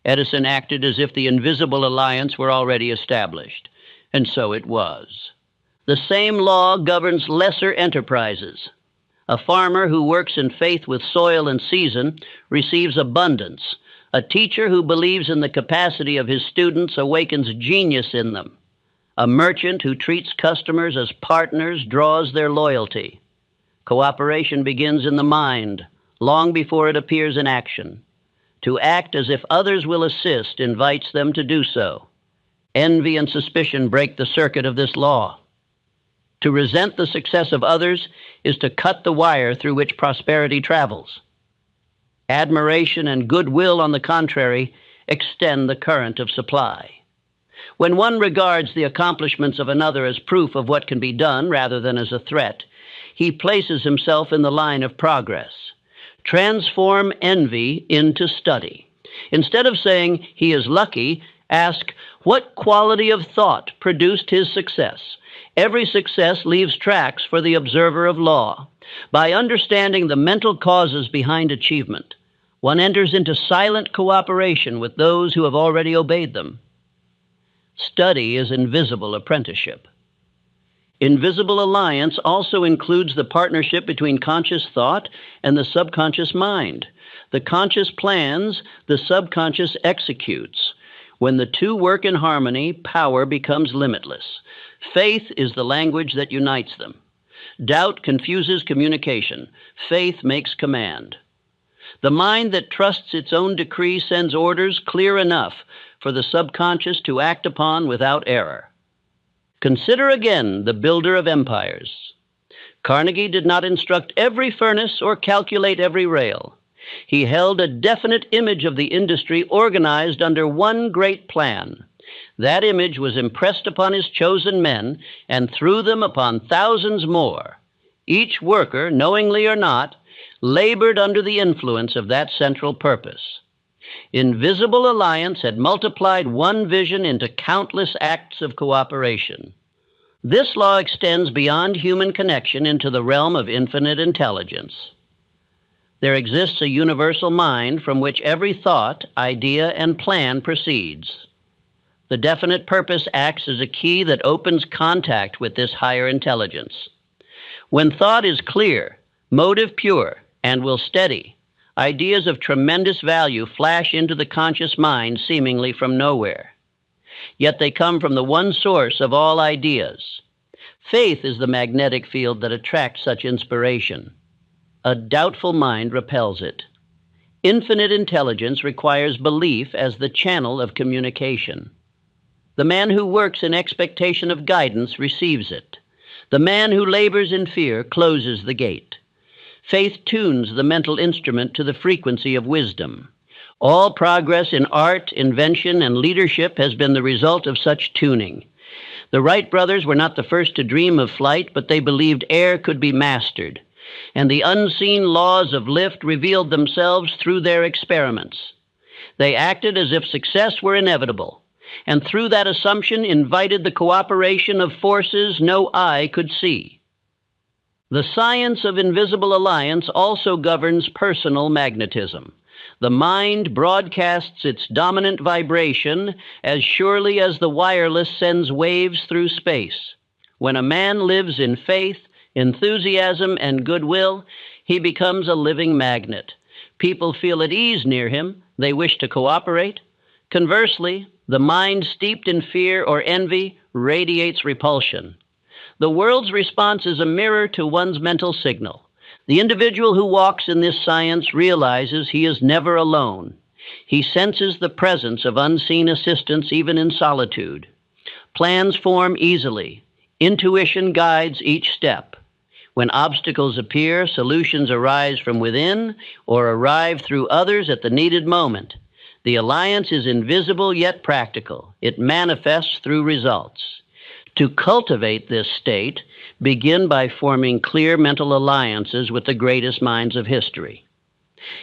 Edison acted as if the invisible alliance were already established, and so it was. The same law governs lesser enterprises. A farmer who works in faith with soil and season receives abundance. A teacher who believes in the capacity of his students awakens genius in them. A merchant who treats customers as partners draws their loyalty. Cooperation begins in the mind, long before it appears in action. To act as if others will assist invites them to do so. Envy and suspicion break the circuit of this law. To resent the success of others is to cut the wire through which prosperity travels. Admiration and goodwill, on the contrary, extend the current of supply. When one regards the accomplishments of another as proof of what can be done rather than as a threat, he places himself in the line of progress. Transform envy into study. Instead of saying he is lucky, ask, what quality of thought produced his success? Every success leaves tracks for the observer of law. By understanding the mental causes behind achievement, one enters into silent cooperation with those who have already obeyed them. Study is invisible apprenticeship. Invisible alliance also includes the partnership between conscious thought and the subconscious mind. The conscious plans, the subconscious executes. When the two work in harmony, power becomes limitless. Faith is the language that unites them. Doubt confuses communication. Faith makes command. The mind that trusts its own decree sends orders clear enough for the subconscious to act upon without error. Consider again the builder of empires. Carnegie did not instruct every furnace or calculate every rail. He held a definite image of the industry organized under one great plan. That image was impressed upon his chosen men and through them upon thousands more. Each worker, knowingly or not, labored under the influence of that central purpose. Invisible Alliance had multiplied one vision into countless acts of cooperation. This law extends beyond human connection into the realm of infinite intelligence. There exists a universal mind from which every thought, idea, and plan proceeds. The definite purpose acts as a key that opens contact with this higher intelligence. When thought is clear, motive pure, and will steady, ideas of tremendous value flash into the conscious mind seemingly from nowhere. Yet they come from the one source of all ideas. Faith is the magnetic field that attracts such inspiration. A doubtful mind repels it. Infinite intelligence requires belief as the channel of communication. The man who works in expectation of guidance receives it. The man who labors in fear closes the gate. Faith tunes the mental instrument to the frequency of wisdom. All progress in art, invention, and leadership has been the result of such tuning. The Wright brothers were not the first to dream of flight, but they believed air could be mastered, and the unseen laws of lift revealed themselves through their experiments. They acted as if success were inevitable, and through that assumption invited the cooperation of forces no eye could see. The science of invisible alliance also governs personal magnetism. The mind broadcasts its dominant vibration as surely as the wireless sends waves through space. When a man lives in faith, enthusiasm, and goodwill, he becomes a living magnet. People feel at ease near him. They wish to cooperate. Conversely, the mind steeped in fear or envy radiates repulsion. The world's response is a mirror to one's mental signal. The individual who walks in this science realizes he is never alone. He senses the presence of unseen assistance even in solitude. Plans form easily. Intuition guides each step. When obstacles appear, solutions arise from within or arrive through others at the needed moment. The alliance is invisible yet practical. It manifests through results. To cultivate this state, begin by forming clear mental alliances with the greatest minds of history.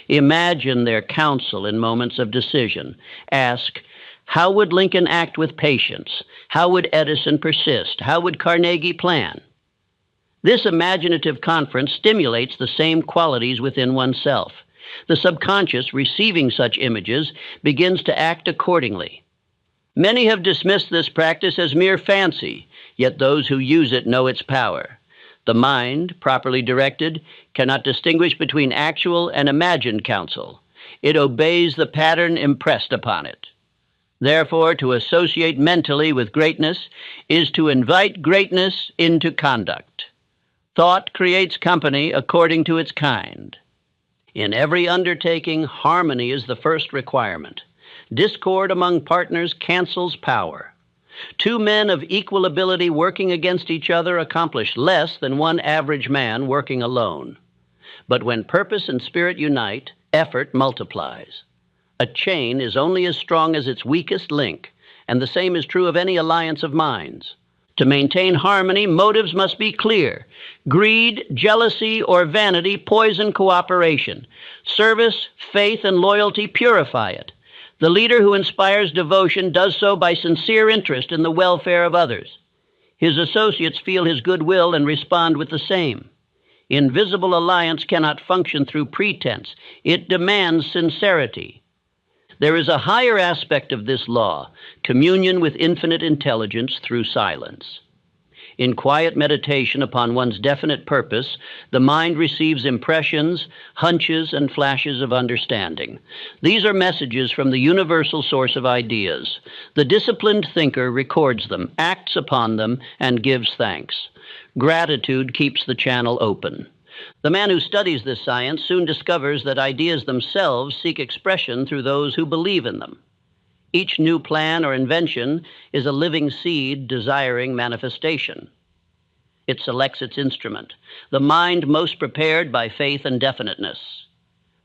Imagine their counsel in moments of decision. Ask, how would Lincoln act with patience? How would Edison persist? How would Carnegie plan? This imaginative conference stimulates the same qualities within oneself. The subconscious, receiving such images, begins to act accordingly. Many have dismissed this practice as mere fancy, yet those who use it know its power. The mind, properly directed, cannot distinguish between actual and imagined counsel. It obeys the pattern impressed upon it. Therefore, to associate mentally with greatness is to invite greatness into conduct. Thought creates company according to its kind. In every undertaking, harmony is the first requirement. Discord among partners cancels power. Two men of equal ability working against each other accomplish less than one average man working alone. But when purpose and spirit unite, effort multiplies. A chain is only as strong as its weakest link, and the same is true of any alliance of minds. To maintain harmony, motives must be clear. Greed, jealousy, or vanity poison cooperation. Service, faith, and loyalty purify it. The leader who inspires devotion does so by sincere interest in the welfare of others. His associates feel his goodwill and respond with the same. Invisible alliance cannot function through pretense. It demands sincerity. There is a higher aspect of this law, communion with infinite intelligence through silence. In quiet meditation upon one's definite purpose, the mind receives impressions, hunches, and flashes of understanding. These are messages from the universal source of ideas. The disciplined thinker records them, acts upon them, and gives thanks. Gratitude keeps the channel open. The man who studies this science soon discovers that ideas themselves seek expression through those who believe in them. Each new plan or invention is a living seed desiring manifestation. It selects its instrument, the mind most prepared by faith and definiteness.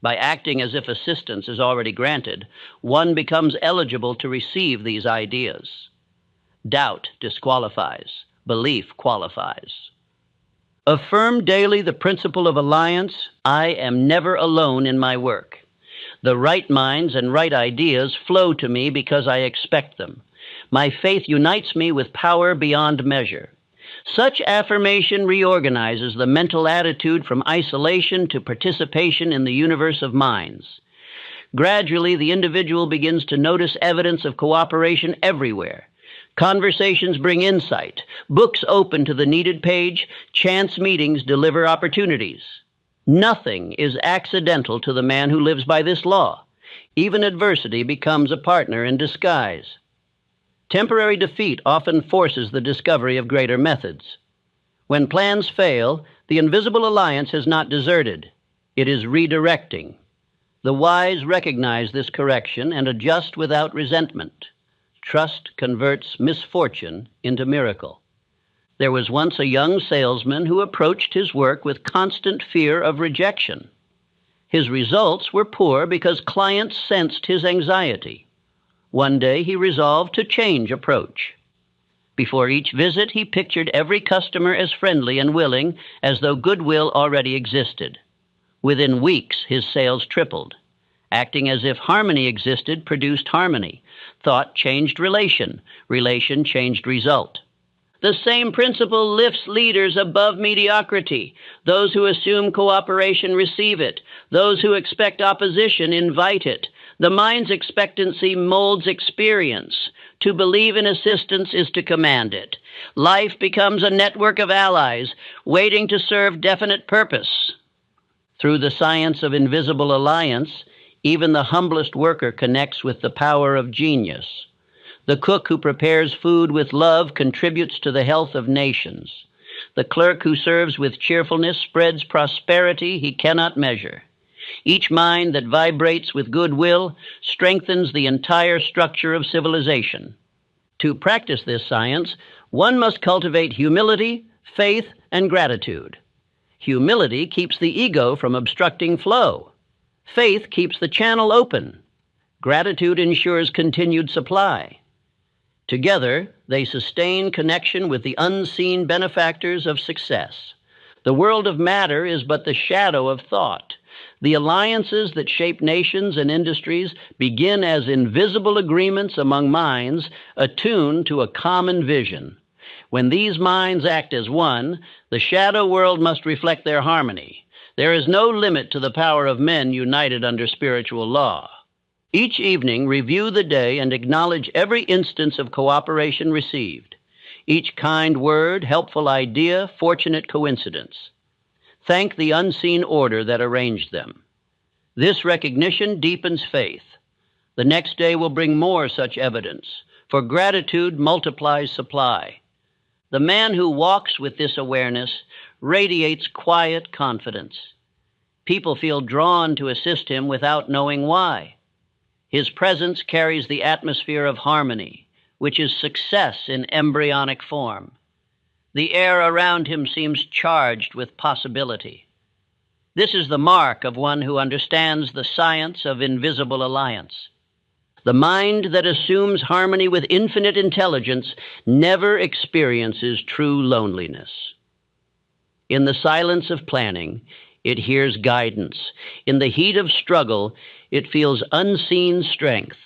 By acting as if assistance is already granted, one becomes eligible to receive these ideas. Doubt disqualifies, belief qualifies. Affirm daily the principle of alliance. I am never alone in my work. The right minds and right ideas flow to me because I expect them. My faith unites me with power beyond measure. Such affirmation reorganizes the mental attitude from isolation to participation in the universe of minds. Gradually, the individual begins to notice evidence of cooperation everywhere. Conversations bring insight. Books open to the needed page. Chance meetings deliver opportunities. Nothing is accidental to the man who lives by this law. Even adversity becomes a partner in disguise. Temporary defeat often forces the discovery of greater methods. When plans fail, the invisible alliance has not deserted. It is redirecting. The wise recognize this correction and adjust without resentment. Trust converts misfortune into miracle. There was once a young salesman who approached his work with constant fear of rejection. His results were poor because clients sensed his anxiety. One day he resolved to change approach. Before each visit, he pictured every customer as friendly and willing, as though goodwill already existed. Within weeks, his sales tripled. Acting as if harmony existed produced harmony. Thought changed relation. Relation changed result. The same principle lifts leaders above mediocrity. Those who assume cooperation receive it. Those who expect opposition invite it. The mind's expectancy molds experience. To believe in assistance is to command it. Life becomes a network of allies, waiting to serve definite purpose. Through the science of invisible alliance, even the humblest worker connects with the power of genius. The cook who prepares food with love contributes to the health of nations. The clerk who serves with cheerfulness spreads prosperity he cannot measure. Each mind that vibrates with goodwill strengthens the entire structure of civilization. To practice this science, one must cultivate humility, faith, and gratitude. Humility keeps the ego from obstructing flow. Faith keeps the channel open. Gratitude ensures continued supply. Together, they sustain connection with the unseen benefactors of success. The world of matter is but the shadow of thought. The alliances that shape nations and industries begin as invisible agreements among minds attuned to a common vision. When these minds act as one, the shadow world must reflect their harmony. There is no limit to the power of men united under spiritual law. Each evening, review the day and acknowledge every instance of cooperation received. Each kind word, helpful idea, fortunate coincidence. Thank the unseen order that arranged them. This recognition deepens faith. The next day will bring more such evidence, for gratitude multiplies supply. The man who walks with this awareness radiates quiet confidence. People feel drawn to assist him without knowing why. His presence carries the atmosphere of harmony, which is success in embryonic form. The air around him seems charged with possibility. This is the mark of one who understands the science of invisible alliance. The mind that assumes harmony with infinite intelligence never experiences true loneliness. In the silence of planning, it hears guidance. In the heat of struggle, it feels unseen strength.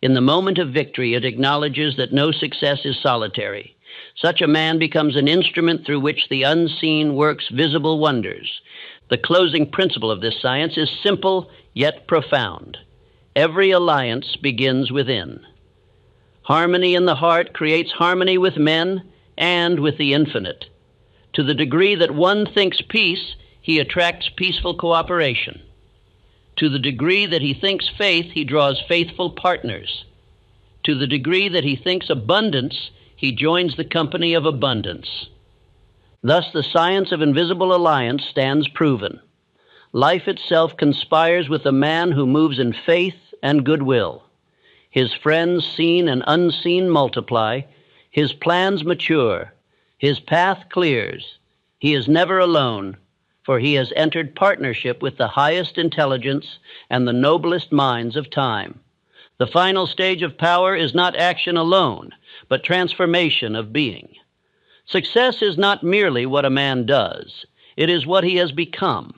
In the moment of victory, it acknowledges that no success is solitary. Such a man becomes an instrument through which the unseen works visible wonders. The closing principle of this science is simple yet profound. Every alliance begins within. Harmony in the heart creates harmony with men and with the infinite. To the degree that one thinks peace, he attracts peaceful cooperation. To the degree that he thinks faith, he draws faithful partners. To the degree that he thinks abundance, he joins the company of abundance. Thus the science of invisible alliance stands proven. Life itself conspires with the man who moves in faith and goodwill. His friends seen and unseen multiply, his plans mature, his path clears. He is never alone, for he has entered partnership with the highest intelligence and the noblest minds of time. The final stage of power is not action alone, but transformation of being. Success is not merely what a man does, it is what he has become.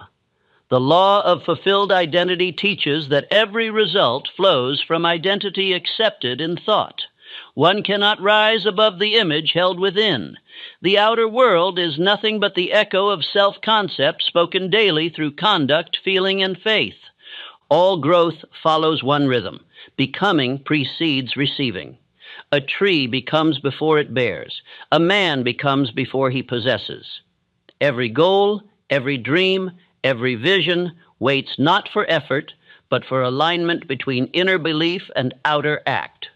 The law of fulfilled identity teaches that every result flows from identity accepted in thought. One cannot rise above the image held within. The outer world is nothing but the echo of self-concept spoken daily through conduct, feeling, and faith. All growth follows one rhythm. Becoming precedes receiving. A tree becomes before it bears. A man becomes before he possesses. Every goal, every dream, every vision waits not for effort, but for alignment between inner belief and outer act.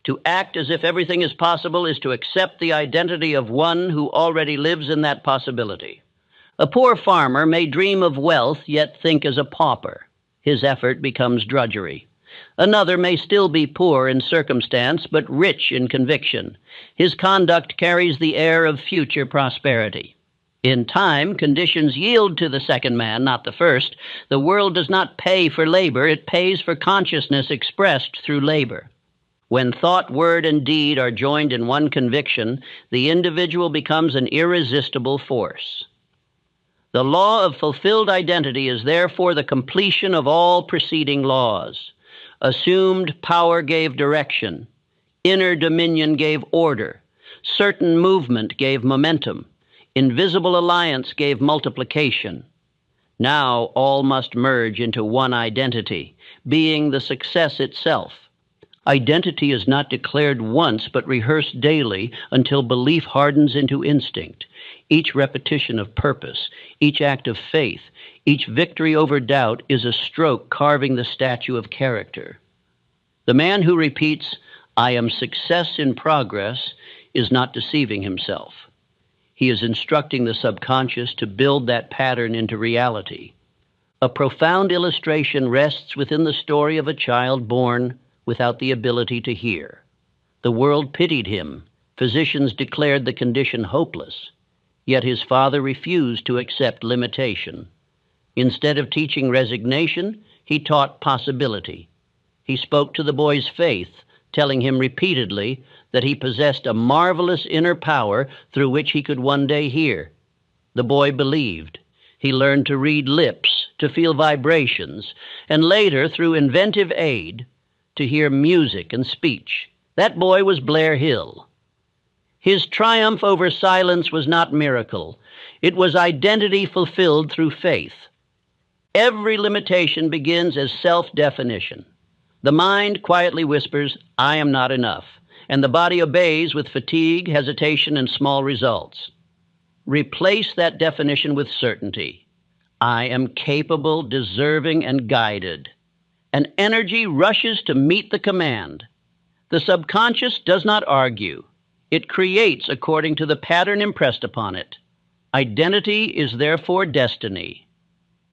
To act as if everything is possible is to accept the identity of one who already lives in that possibility. A poor farmer may dream of wealth, yet think as a pauper. His effort becomes drudgery. Another may still be poor in circumstance, but rich in conviction. His conduct carries the air of future prosperity. In time, conditions yield to the second man, not the first. The world does not pay for labor, it pays for consciousness expressed through labor. When thought, word, and deed are joined in one conviction, the individual becomes an irresistible force. The law of fulfilled identity is therefore the completion of all preceding laws. Assumed power gave direction. Inner dominion gave order. Certain movement gave momentum. Invisible alliance gave multiplication. Now all must merge into one identity, being the success itself. Identity is not declared once, but rehearsed daily until belief hardens into instinct. Each repetition of purpose, each act of faith, each victory over doubt is a stroke carving the statue of character. The man who repeats, "I am success in progress," is not deceiving himself. He is instructing the subconscious to build that pattern into reality. A profound illustration rests within the story of a child born without the ability to hear. The world pitied him. Physicians declared the condition hopeless. Yet his father refused to accept limitation. Instead of teaching resignation, he taught possibility. He spoke to the boy's faith, telling him repeatedly that he possessed a marvelous inner power through which he could one day hear. The boy believed. He learned to read lips, to feel vibrations, and later, through inventive aid, to hear music and speech. That boy was Blair Hill. His triumph over silence was not miracle. It was identity fulfilled through faith. Every limitation begins as self-definition. The mind quietly whispers, "I am not enough," and the body obeys with fatigue, hesitation, and small results. Replace that definition with certainty. I am capable, deserving, and guided. An energy rushes to meet the command. The subconscious does not argue. It creates according to the pattern impressed upon it. Identity is therefore destiny.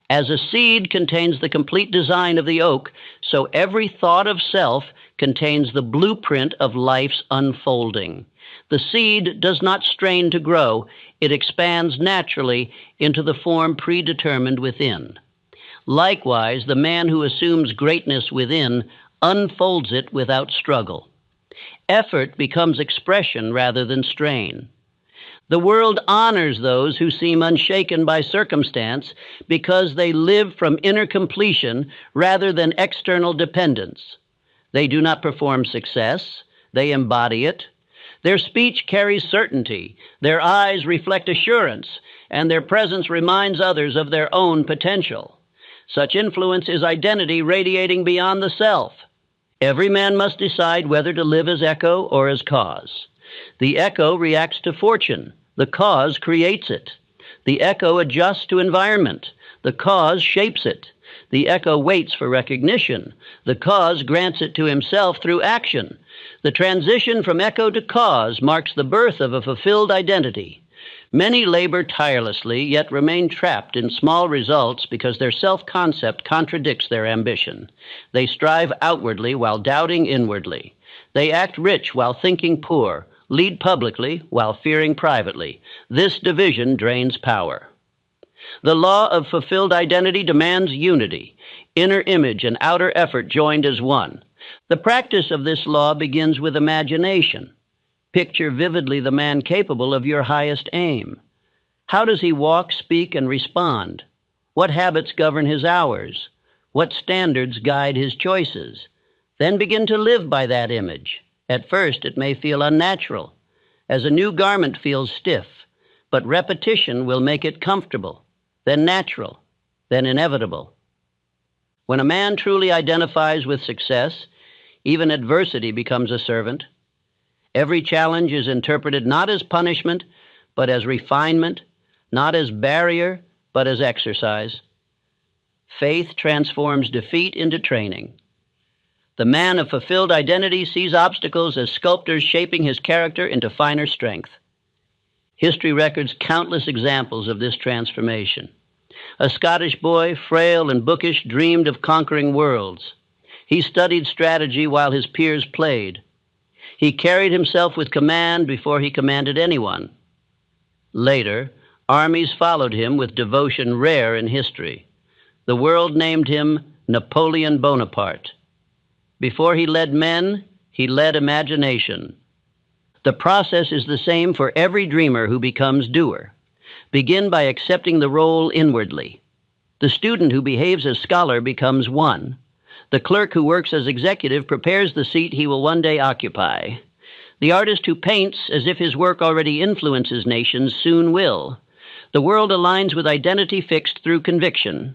As a seed contains the complete design of the oak, so every thought of self contains the blueprint of life's unfolding. The seed does not strain to grow. It expands naturally into the form predetermined within. Likewise, the man who assumes greatness within unfolds it without struggle. Effort becomes expression rather than strain. The world honors those who seem unshaken by circumstance because they live from inner completion rather than external dependence. They do not perform success, they embody it. Their speech carries certainty, their eyes reflect assurance, and their presence reminds others of their own potential. Such influence is identity radiating beyond the self. Every man must decide whether to live as echo or as cause. The echo reacts to fortune. The cause creates it. The echo adjusts to environment. The cause shapes it. The echo waits for recognition. The cause grants it to himself through action. The transition from echo to cause marks the birth of a fulfilled identity. Many labor tirelessly, yet remain trapped in small results because their self-concept contradicts their ambition. They strive outwardly while doubting inwardly. They act rich while thinking poor, lead publicly while fearing privately. This division drains power. The law of fulfilled identity demands unity, inner image and outer effort joined as one. The practice of this law begins with imagination. Picture vividly the man capable of your highest aim. How does he walk, speak, and respond? What habits govern his hours? What standards guide his choices? Then begin to live by that image. At first, it may feel unnatural, as a new garment feels stiff, but repetition will make it comfortable, then natural, then inevitable. When a man truly identifies with success, even adversity becomes a servant. Every challenge is interpreted not as punishment, but as refinement, not as barrier, but as exercise. Faith transforms defeat into training. The man of fulfilled identity sees obstacles as sculptors shaping his character into finer strength. History records countless examples of this transformation. A Scottish boy, frail and bookish, dreamed of conquering worlds. He studied strategy while his peers played. He carried himself with command before he commanded anyone. Later, armies followed him with devotion rare in history. The world named him Napoleon Bonaparte. Before he led men, he led imagination. The process is the same for every dreamer who becomes doer. Begin by accepting the role inwardly. The student who behaves as scholar becomes one. The clerk who works as executive prepares the seat he will one day occupy. The artist who paints as if his work already influences nations soon will. The world aligns with identity fixed through conviction.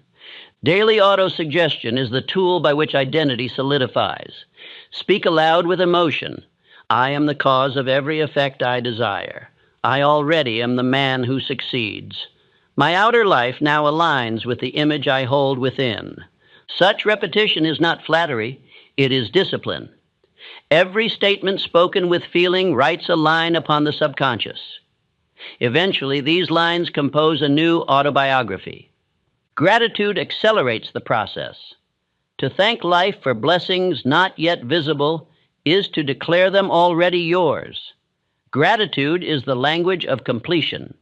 Daily autosuggestion is the tool by which identity solidifies. Speak aloud with emotion. I am the cause of every effect I desire. I already am the man who succeeds. My outer life now aligns with the image I hold within. Such repetition is not flattery, it is discipline. Every statement spoken with feeling writes a line upon the subconscious. Eventually, these lines compose a new autobiography. Gratitude accelerates the process. To thank life for blessings not yet visible is to declare them already yours. Gratitude is the language of completion.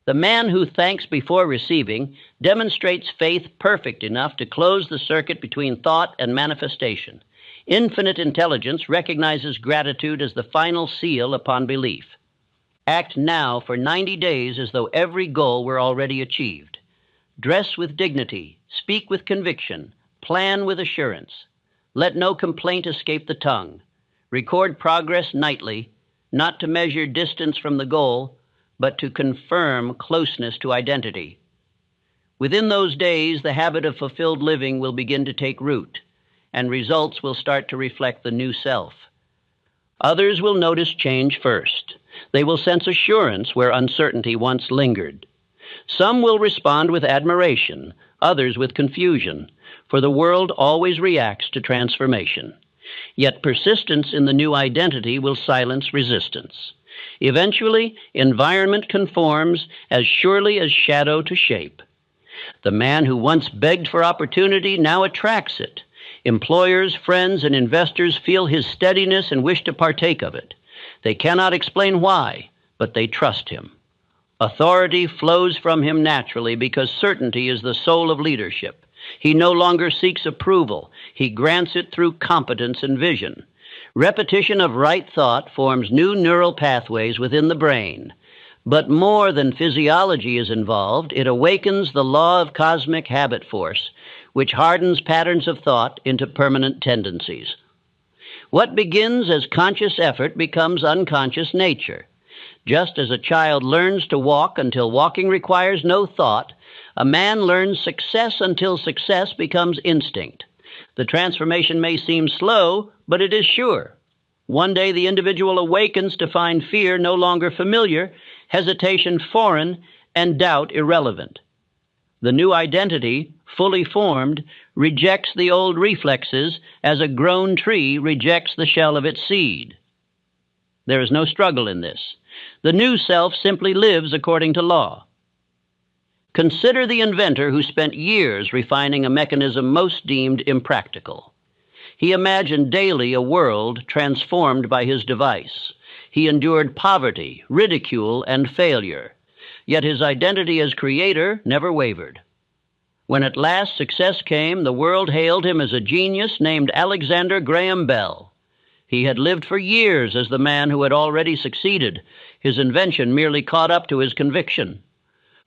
The man who thanks before receiving demonstrates faith perfect enough to close the circuit between thought and manifestation. Infinite intelligence recognizes gratitude as the final seal upon belief. Act now for 90 days as though every goal were already achieved. Dress with dignity, speak with conviction, plan with assurance. Let no complaint escape the tongue. Record progress nightly, not to measure distance from the goal, but to confirm closeness to identity. Within those days, the habit of fulfilled living will begin to take root, and results will start to reflect the new self. Others will notice change first. They will sense assurance where uncertainty once lingered. Some will respond with admiration, others with confusion, for the world always reacts to transformation. Yet persistence in the new identity will silence resistance. Eventually, environment conforms as surely as shadow to shape. The man who once begged for opportunity now attracts it. Employers, friends, and investors feel his steadiness and wish to partake of it. They cannot explain why, but they trust him. Authority flows from him naturally because certainty is the soul of leadership. He no longer seeks approval. He grants it through competence and vision. Repetition of right thought forms new neural pathways within the brain. But more than physiology is involved, it awakens the law of cosmic habit force, which hardens patterns of thought into permanent tendencies. What begins as conscious effort becomes unconscious nature. Just as a child learns to walk until walking requires no thought, a man learns success until success becomes instinct. The transformation may seem slow, but it is sure. One day the individual awakens to find fear no longer familiar, hesitation foreign, and doubt irrelevant. The new identity, fully formed, rejects the old reflexes as a grown tree rejects the shell of its seed. There is no struggle in this. The new self simply lives according to law. Consider the inventor who spent years refining a mechanism most deemed impractical. He imagined daily a world transformed by his device. He endured poverty, ridicule, and failure, yet his identity as creator never wavered. When at last success came, the world hailed him as a genius named Alexander Graham Bell. He had lived for years as the man who had already succeeded. His invention merely caught up to his conviction.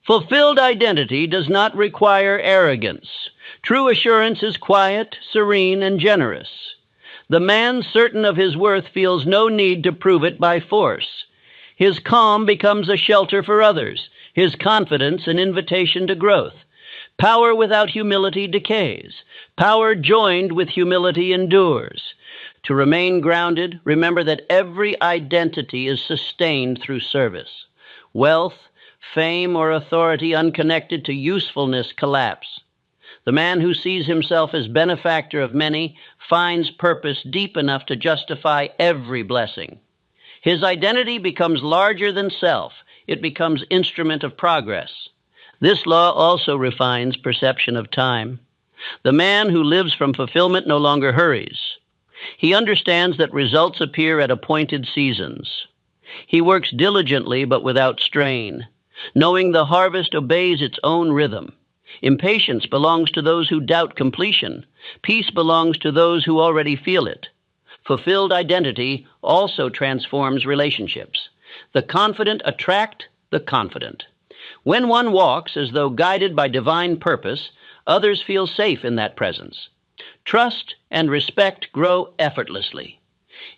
Fulfilled identity does not require arrogance. True assurance is quiet, serene, and generous. The man certain of his worth feels no need to prove it by force. His calm becomes a shelter for others, his confidence an invitation to growth. Power without humility decays. Power joined with humility endures. To remain grounded, remember that every identity is sustained through service. Wealth, fame, or authority unconnected to usefulness collapse. The man who sees himself as benefactor of many finds purpose deep enough to justify every blessing. His identity becomes larger than self. It becomes instrument of progress. This law also refines perception of time. The man who lives from fulfillment no longer hurries. He understands that results appear at appointed seasons. He works diligently but without strain, knowing the harvest obeys its own rhythm. Impatience belongs to those who doubt completion. Peace belongs to those who already feel it. Fulfilled identity also transforms relationships. The confident attract the confident. When one walks as though guided by divine purpose, others feel safe in that presence. Trust and respect grow effortlessly.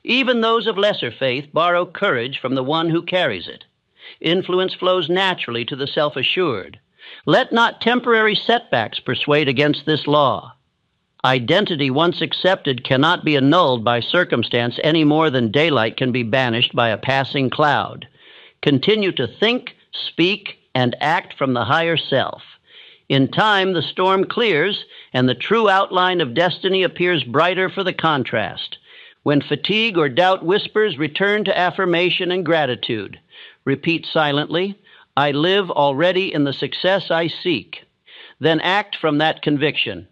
Even those of lesser faith borrow courage from the one who carries it. Influence flows naturally to the self-assured. Let not temporary setbacks persuade against this law. Identity once accepted cannot be annulled by circumstance any more than daylight can be banished by a passing cloud. Continue to think, speak, and act from the higher self. In time, the storm clears, and the true outline of destiny appears brighter for the contrast. When fatigue or doubt whispers, return to affirmation and gratitude. Repeat silently, I live already in the success I seek. Then act from that conviction.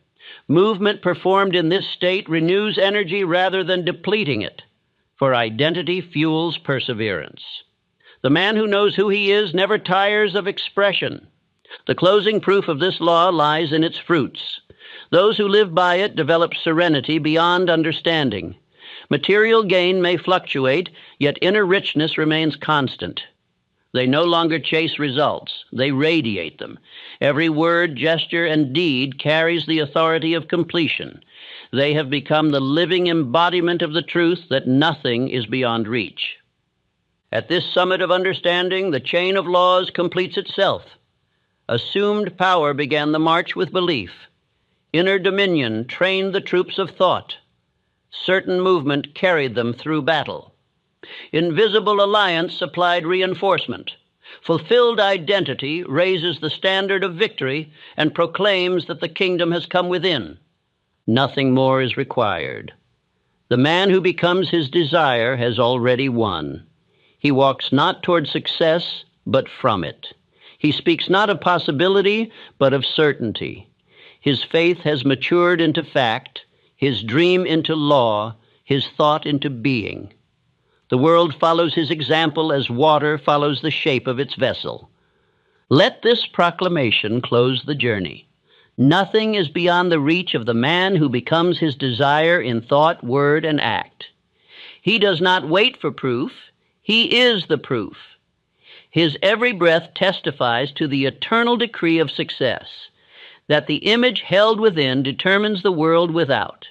Movement performed in this state renews energy rather than depleting it, for identity fuels perseverance. The man who knows who he is never tires of expression. The closing proof of this law lies in its fruits. Those who live by it develop serenity beyond understanding. Material gain may fluctuate, yet inner richness remains constant. They no longer chase results, they radiate them. Every word, gesture, and deed carries the authority of completion. They have become the living embodiment of the truth that nothing is beyond reach. At this summit of understanding, the chain of laws completes itself. Assumed power began the march with belief. Inner dominion trained the troops of thought. Certain movement carried them through battle. Invisible alliance supplied reinforcement. Fulfilled identity raises the standard of victory and proclaims that the kingdom has come within. Nothing more is required. The man who becomes his desire has already won. He walks not toward success, but from it. He speaks not of possibility, but of certainty. His faith has matured into fact, his dream into law, his thought into being. The world follows his example as water follows the shape of its vessel. Let this proclamation close the journey. Nothing is beyond the reach of the man who becomes his desire in thought, word, and act. He does not wait for proof. He is the proof. His every breath testifies to the eternal decree of success, that the image held within determines the world without.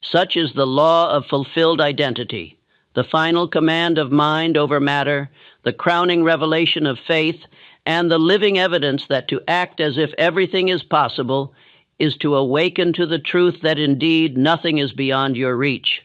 Such is the law of fulfilled identity, the final command of mind over matter, the crowning revelation of faith, and the living evidence that to act as if everything is possible is to awaken to the truth that indeed nothing is beyond your reach.